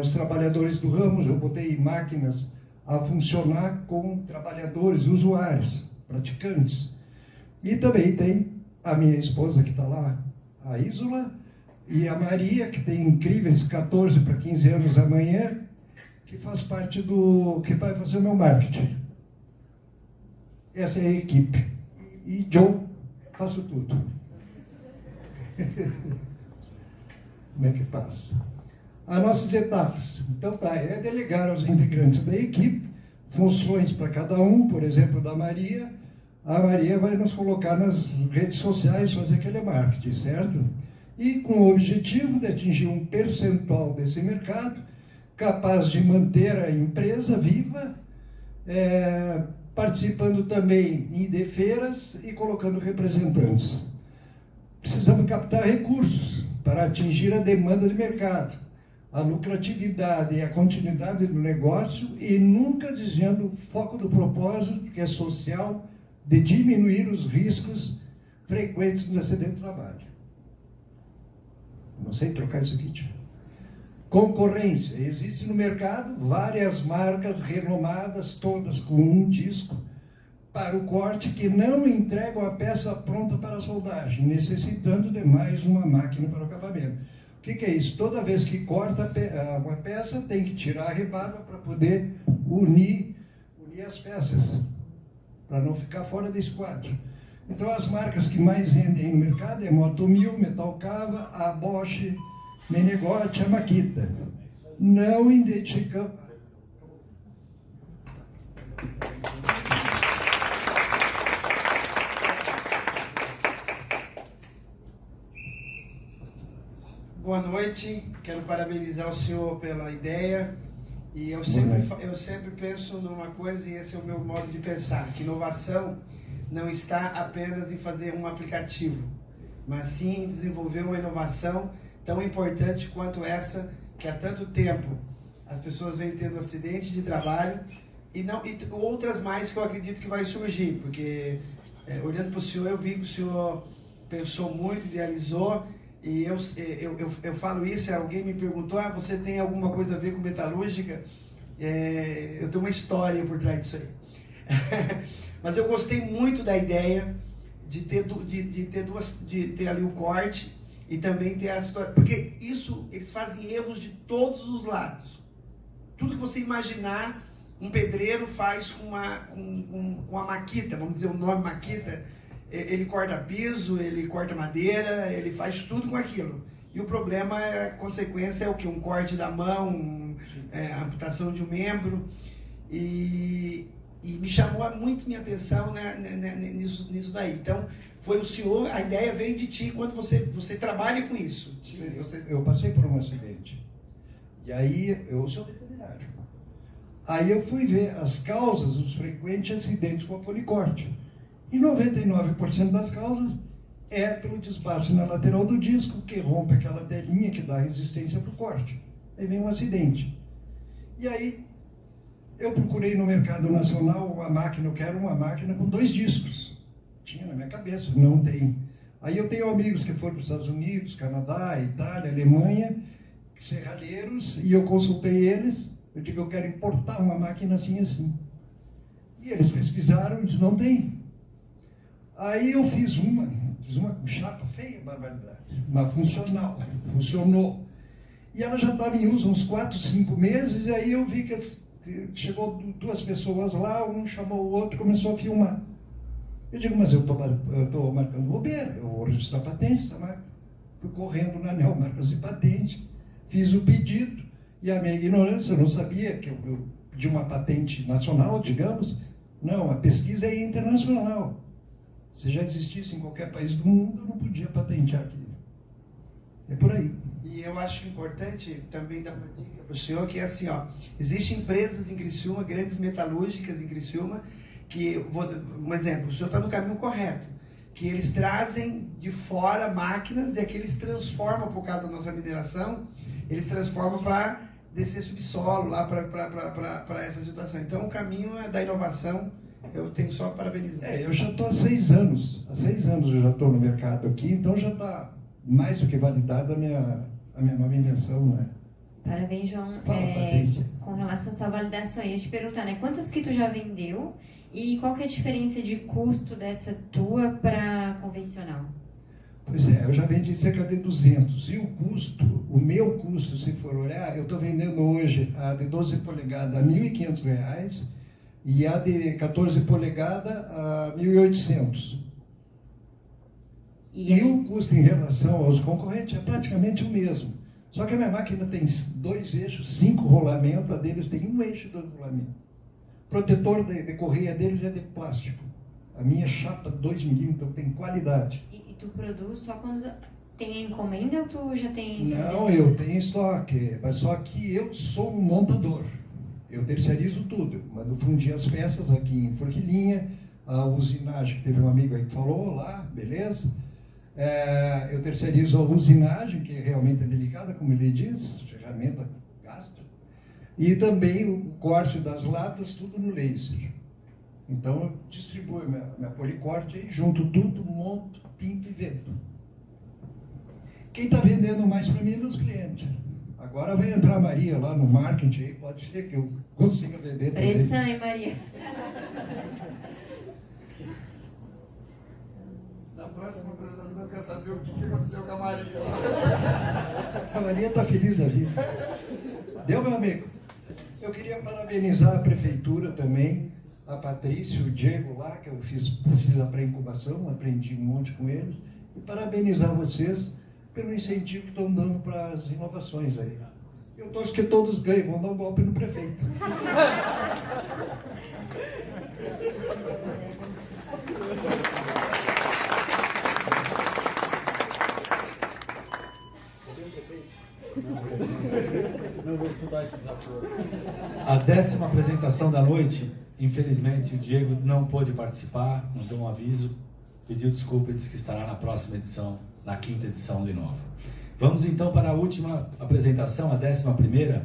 Os trabalhadores do ramo, eu botei máquinas a funcionar com trabalhadores, usuários, praticantes. E também tem a minha esposa que está lá, a Ísola, e a Maria, que tem incríveis 14 para 15 anos amanhã, que faz parte que vai fazer o meu marketing. Essa é a equipe. E Joe, faço tudo. Como é que passa? As nossas etapas. Então tá, é delegar aos integrantes da equipe funções para cada um, por exemplo, da Maria. A Maria vai nos colocar nas redes sociais, fazer aquele marketing, certo? E com o objetivo de atingir um percentual desse mercado, capaz de manter a empresa viva, participando também de feiras e colocando representantes. Precisamos captar recursos para atingir a demanda de mercado, a lucratividade e a continuidade do negócio, e nunca desviando o foco do propósito, que é social, de diminuir os riscos frequentes no acidente de trabalho. Não sei trocar isso aqui, tio. Concorrência. Existe no mercado várias marcas renomadas, todas com um disco, para o corte, que não entregam a peça pronta para a soldagem, necessitando de mais uma máquina para o acabamento. O que é isso? Toda vez que corta uma peça, tem que tirar a rebarba para poder unir as peças, para não ficar fora desse quadro. Então, as marcas que mais vendem no mercado é Motomil, Metalcava, a Bosch, Menegote, a Makita. Não identificamos... Boa noite, quero parabenizar o senhor pela ideia. E eu sempre penso numa coisa, e esse é o meu modo de pensar, que inovação não está apenas em fazer um aplicativo, mas sim em desenvolver uma inovação tão importante quanto essa, que há tanto tempo as pessoas vêm tendo acidente de trabalho, e outras mais que eu acredito que vai surgir, porque olhando para o senhor, eu vi que o senhor pensou muito, idealizou. E eu falo isso, alguém me perguntou, você tem alguma coisa a ver com metalúrgica? Eu tenho uma história por trás disso aí. Mas eu gostei muito da ideia de ter ali o corte e também ter a situação, porque isso, eles fazem erros de todos os lados. Tudo que você imaginar, um pedreiro faz com uma Makita, vamos dizer o nome Makita. Ele corta piso, ele corta madeira, ele faz tudo com aquilo. E o problema, a consequência é o quê? Um corte da mão, amputação de um membro. E me chamou muito minha atenção, né, nisso daí. Então, foi o senhor, a ideia veio de ti quando você trabalha com isso. Eu passei por um acidente. E aí, eu sou veterinário. Aí eu fui ver as causas dos frequentes acidentes com a policorte. E 99% das causas é pelo desbaste na lateral do disco, que rompe aquela telinha que dá resistência para o corte. Aí vem um acidente. E aí, eu procurei no mercado nacional uma máquina, eu quero uma máquina com 2 discos. Tinha na minha cabeça, não tem. Aí eu tenho amigos que foram para os Estados Unidos, Canadá, Itália, Alemanha, serralheiros, e eu consultei eles, eu digo, eu quero importar uma máquina assim, assim. E eles pesquisaram e disseram, não tem. Aí eu fiz uma com chapa feia, barbaridade, uma funcional, funcionou. E ela já estava em uso uns 4, 5 meses, e aí eu vi que chegou 2 pessoas lá, um chamou o outro, começou a filmar. Eu digo, mas eu estou marcando bobeira, eu vou registrar patente, essa máquina. Fui correndo na ANEEL, marcas e patente, fiz o pedido, e a minha ignorância, eu não sabia que eu pedi uma patente nacional, digamos. Não, a pesquisa é internacional. Se já existisse em qualquer país do mundo, eu não podia patentear aquilo. É por aí. E eu acho importante também dar uma dica para o senhor, que é assim, ó, existem empresas em Criciúma, grandes metalúrgicas em Criciúma, que, um exemplo, o senhor está no caminho correto, que eles trazem de fora máquinas e aqui eles transformam, por causa da nossa mineração, eles transformam para descer subsolo, lá para essa situação. Então, o caminho é da inovação, eu tenho só a parabenizar. Eu já estou há 6 anos. Há 6 anos eu já estou no mercado aqui, então já está mais do que validada a minha nova invenção, né? Parabéns, João. Fala, Patrícia. Com relação a essa validação, eu ia te perguntar, né? Quantas que tu já vendeu e qual que é a diferença de custo dessa tua para convencional? Pois é, eu já vendi cerca de 200. E o custo, o meu custo, se for olhar, eu estou vendendo hoje a de 12 polegadas a R$ 1.500 e a de 14 polegadas a R$ 1.800. E o custo em relação aos concorrentes é praticamente o mesmo. Só que a minha máquina tem 2 eixos, 5 rolamentos, a deles tem 1 eixo e 2 rolamentos. O protetor de correia deles é de plástico. A minha chapa 2 milímetros, então tem qualidade. E tu produz só quando tem a encomenda ou tu já tem... Não, eu tenho estoque, mas só que eu sou um montador. Eu terceirizo tudo. Eu mando fundir as peças aqui em Forquilinha, a usinagem, que teve um amigo aí que falou lá, beleza? Eu terceirizo a usinagem, que realmente é delicada, como ele diz, ferramenta gasta. E também o corte das latas, tudo no laser. Então eu distribuo minha policorte e junto tudo, monto, pinto e vendo. Quem está vendendo mais para mim é meus clientes. Agora vai entrar a Maria lá no marketing, aí pode ser que eu consiga vender também. Pressão, hein, Maria? Na próxima apresentação, quer saber o que aconteceu com a Maria? A Maria está feliz da vida. Deu, meu amigo? Eu queria parabenizar a prefeitura também, a Patrícia, o Diego lá, que eu fiz a pré-incubação, aprendi um monte com eles, e parabenizar vocês pelo incentivo que estão dando para as inovações aí. Eu torço que todos ganhem, vão dar um golpe no prefeito. Não vou estudar esses atores. A 10ª apresentação da noite, infelizmente o Diego não pôde participar, mandou um aviso, pediu desculpa e disse que estará na próxima edição, na 5ª edição do Inova. Vamos então para a última apresentação, a 11ª,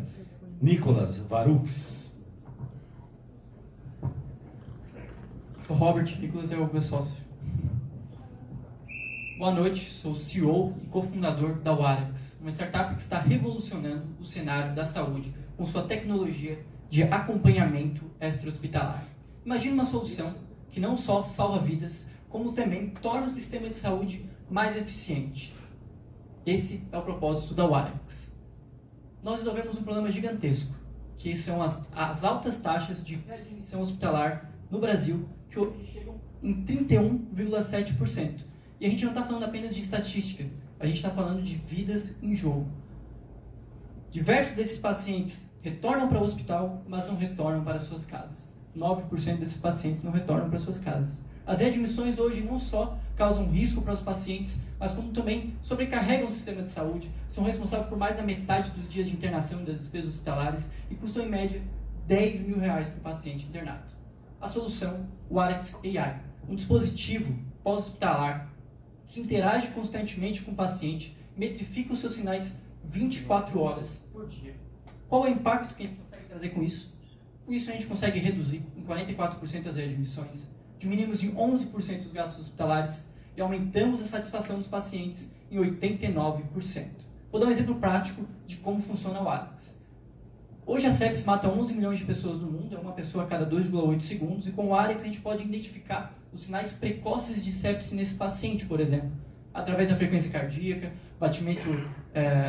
Nicolas Varux. O Robert Nicolas é o meu sócio. Boa noite, sou o CEO e cofundador da Warex, uma startup que está revolucionando o cenário da saúde com sua tecnologia de acompanhamento extra-hospitalar. Imagine uma solução que não só salva vidas, como também torna o sistema de saúde mais eficiente. Esse é o propósito da Warex. Nós resolvemos um problema gigantesco, que são as altas taxas de readmissão hospitalar no Brasil, que hoje chegam em 31,7%. E a gente não está falando apenas de estatística, a gente está falando de vidas em jogo. Diversos desses pacientes retornam para o hospital, mas não retornam para suas casas. 9% desses pacientes não retornam para suas casas. As readmissões hoje não só causam risco para os pacientes, mas como também sobrecarregam o sistema de saúde, são responsáveis por mais da metade dos dias de internação e das despesas hospitalares e custam em média R$10 mil por paciente internado. A solução, o Arix AI, um dispositivo pós-hospitalar que interage constantemente com o paciente, metrifica os seus sinais 24 horas por dia. Qual é o impacto que a gente consegue trazer com isso? Com isso a gente consegue reduzir em 44% as readmissões, diminuímos em 11% os gastos hospitalares e aumentamos a satisfação dos pacientes em 89%. Vou dar um exemplo prático de como funciona o Arix. Hoje a sepsis mata 11 milhões de pessoas no mundo, é uma pessoa a cada 2,8 segundos, e com o Arix a gente pode identificar os sinais precoces de sepsis nesse paciente, por exemplo, através da frequência cardíaca, batimento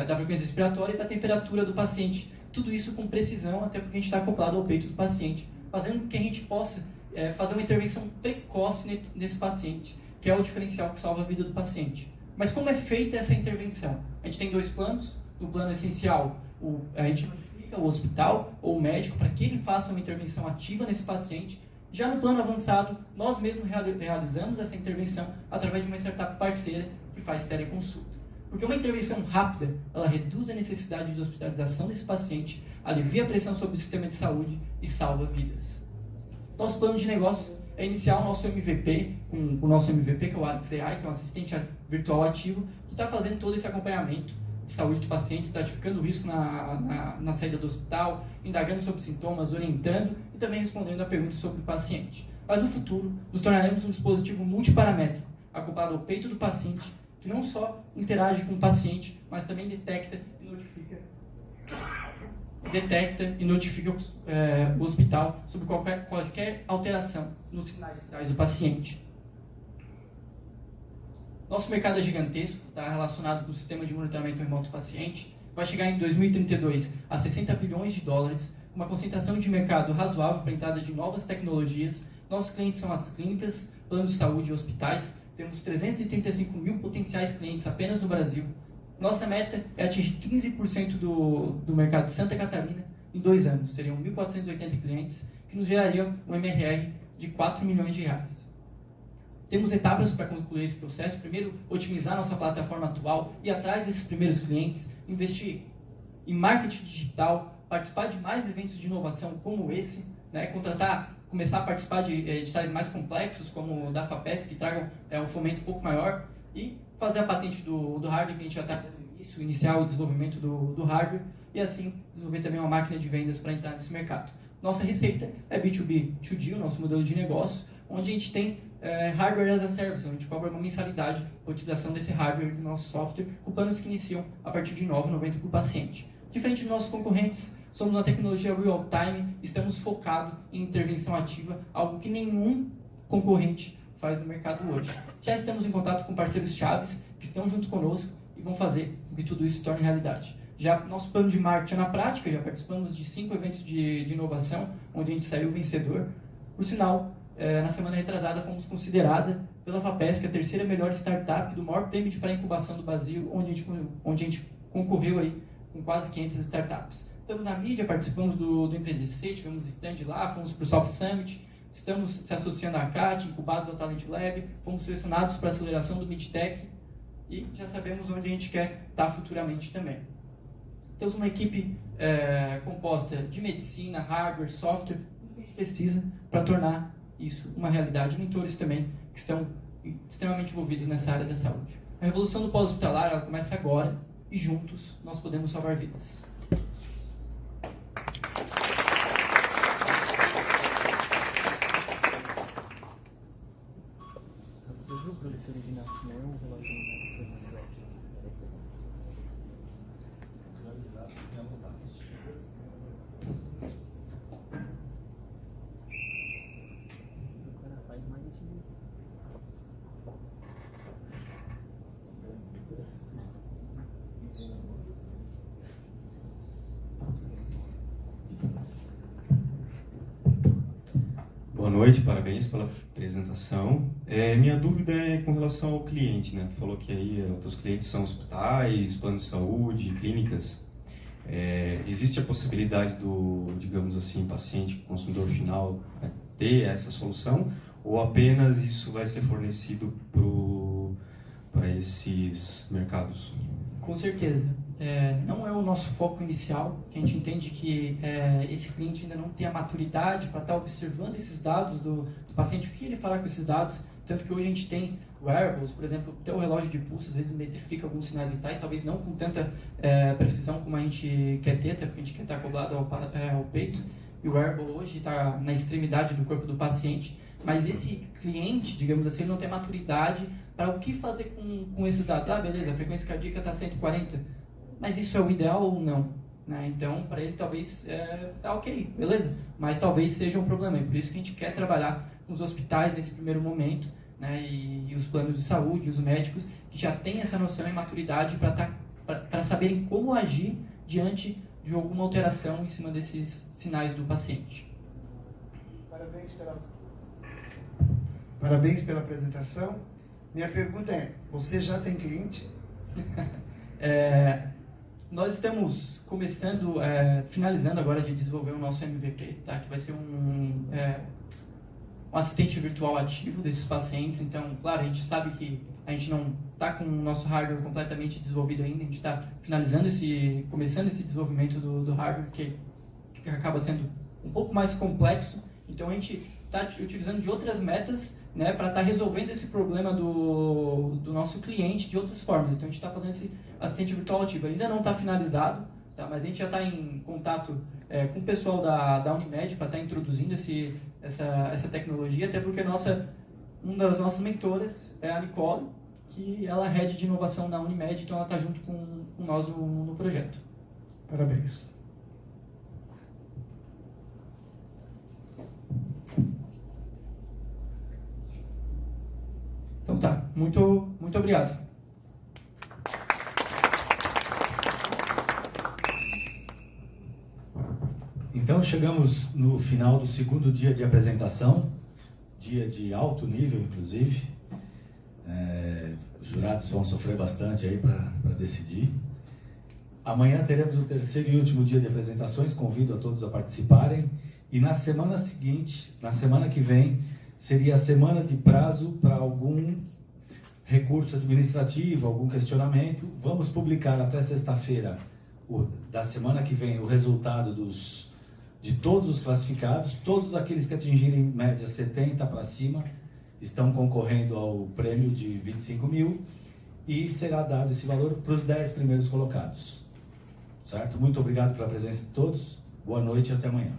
da frequência respiratória e da temperatura do paciente. Tudo isso com precisão, até porque a gente está acoplado ao peito do paciente, fazendo com que a gente possa fazer uma intervenção precoce nesse paciente, que é o diferencial que salva a vida do paciente. Mas como é feita essa intervenção? A gente tem 2 planos. No plano essencial, a gente notifica o hospital ou o médico para que ele faça uma intervenção ativa nesse paciente. Já no plano avançado, nós mesmos realizamos essa intervenção através de uma startup parceira que faz teleconsulta. Porque uma intervenção rápida, ela reduz a necessidade de hospitalização desse paciente, alivia a pressão sobre o sistema de saúde e salva vidas. Nosso plano de negócio é iniciar o nosso MVP, o nosso MVP, que é o Arix AI, que é um assistente virtual ativo, que está fazendo todo esse acompanhamento de saúde do paciente, estratificando o risco na saída do hospital, indagando sobre sintomas, orientando e também respondendo a perguntas sobre o paciente. Mas no futuro, nos tornaremos um dispositivo multiparamétrico, acoplado ao peito do paciente, que não só interage com o paciente, mas também detecta e notifica o hospital sobre qualquer alteração nos sinais vitais do paciente. Nosso mercado é gigantesco, está relacionado com o sistema de monitoramento remoto do paciente, vai chegar em 2032 a $60 bilhões, com uma concentração de mercado razoável para a entrada de novas tecnologias. Nossos clientes são as clínicas, planos de saúde e hospitais. Temos 335 mil potenciais clientes apenas no Brasil. Nossa meta é atingir 15% do mercado de Santa Catarina em 2 anos. Seriam 1.480 clientes, que nos gerariam um MRR de R$4 milhões. Temos etapas para concluir esse processo. Primeiro, otimizar nossa plataforma atual, ir atrás desses primeiros clientes, investir em marketing digital, participar de mais eventos de inovação como esse, né, começar a participar de editais mais complexos, como o da FAPESP, que tragam um fomento um pouco maior, e fazer a patente do hardware, que a gente já está no início, iniciar o desenvolvimento do hardware, e assim desenvolver também uma máquina de vendas para entrar nesse mercado. Nossa receita é B2B, 2D, o nosso modelo de negócio, onde a gente tem hardware as a service, onde a gente cobra uma mensalidade para a utilização desse hardware do nosso software, com planos que iniciam a partir de R$ 9,90 por paciente. Diferente dos nossos concorrentes, somos uma tecnologia real-time, estamos focados em intervenção ativa, algo que nenhum concorrente faz no mercado hoje. Já estamos em contato com parceiros chaves que estão junto conosco e vão fazer com que tudo isso se torne realidade. Já nosso plano de marketing na prática, já participamos de 5 eventos de inovação, onde a gente saiu vencedor. Por sinal, na semana retrasada fomos considerada pela FAPESP a 3ª melhor startup do maior prêmio de pré-incubação do Brasil, onde a gente concorreu aí com quase 500 startups. Estamos na mídia, participamos do EmpreendC, tivemos stand lá, fomos para o Soft Summit, estamos se associando à CAT, incubados ao Talent Lab, fomos selecionados para a aceleração do MidTech e já sabemos onde a gente quer estar futuramente também. Temos uma equipe composta de medicina, hardware, software, tudo que a gente precisa para tornar isso uma realidade. Mentores também que estão extremamente envolvidos nessa área da saúde. A revolução do pós-hospitalar ela começa agora e juntos nós podemos salvar vidas. Boa noite, parabéns pela apresentação. Minha dúvida é com relação ao cliente, né? Tu falou que aí os clientes são hospitais, planos de saúde, clínicas. Existe a possibilidade do, digamos assim, paciente, consumidor final, ter essa solução? ou apenas isso vai ser fornecido para esses mercados? Com certeza. Não é o nosso foco inicial, que a gente entende que esse cliente ainda não tem a maturidade para estar observando esses dados do paciente, o que ele fará com esses dados, tanto que hoje a gente tem wearables, por exemplo, até o relógio de pulso às vezes metrifica alguns sinais vitais, talvez não com tanta precisão como a gente quer ter, até porque a gente quer estar acoplado ao peito, e o wearable hoje está na extremidade do corpo do paciente, mas esse cliente, digamos assim, ele não tem maturidade para o que fazer com esses dados. Beleza, a frequência cardíaca está 140, mas isso é o ideal ou não? Né? Então, para ele talvez tá ok, beleza, mas talvez seja um problema, e por isso que a gente quer trabalhar com os hospitais nesse primeiro momento, né? e os planos de saúde, os médicos, que já têm essa noção e maturidade para saberem como agir diante de alguma alteração em cima desses sinais do paciente. Parabéns pela apresentação. Minha pergunta é, você já tem cliente? Nós estamos começando, finalizando agora de desenvolver o nosso MVP, tá? Que vai ser um assistente virtual ativo desses pacientes. Então, claro, a gente sabe que a gente não está com o nosso hardware completamente desenvolvido ainda, a gente está começando esse desenvolvimento do hardware, que acaba sendo um pouco mais complexo. Então, a gente está utilizando de outras metas, né, para estar resolvendo esse problema do nosso cliente de outras formas. Então, a gente está fazendo esse assistente virtual ativo. Ainda não está finalizado, tá? Mas a gente já está em contato com o pessoal da Unimed para estar introduzindo essa tecnologia, até porque uma das nossas mentoras é a Nicole, que ela é head de inovação da Unimed, então ela está junto com nós no projeto. Parabéns. Então tá, muito obrigado. Então chegamos no final do segundo dia de apresentação, dia de alto nível inclusive. Os jurados vão sofrer bastante aí para decidir. Amanhã teremos o terceiro e último dia de apresentações, convido a todos a participarem. E na semana seguinte, na semana que vem, seria a semana de prazo para algum recurso administrativo, algum questionamento. Vamos publicar até sexta-feira da semana que vem o resultado de todos os classificados. Todos aqueles que atingirem média 70 para cima estão concorrendo ao prêmio de 25 mil e será dado esse valor para os 10 primeiros colocados. Certo? Muito obrigado pela presença de todos. Boa noite e até amanhã.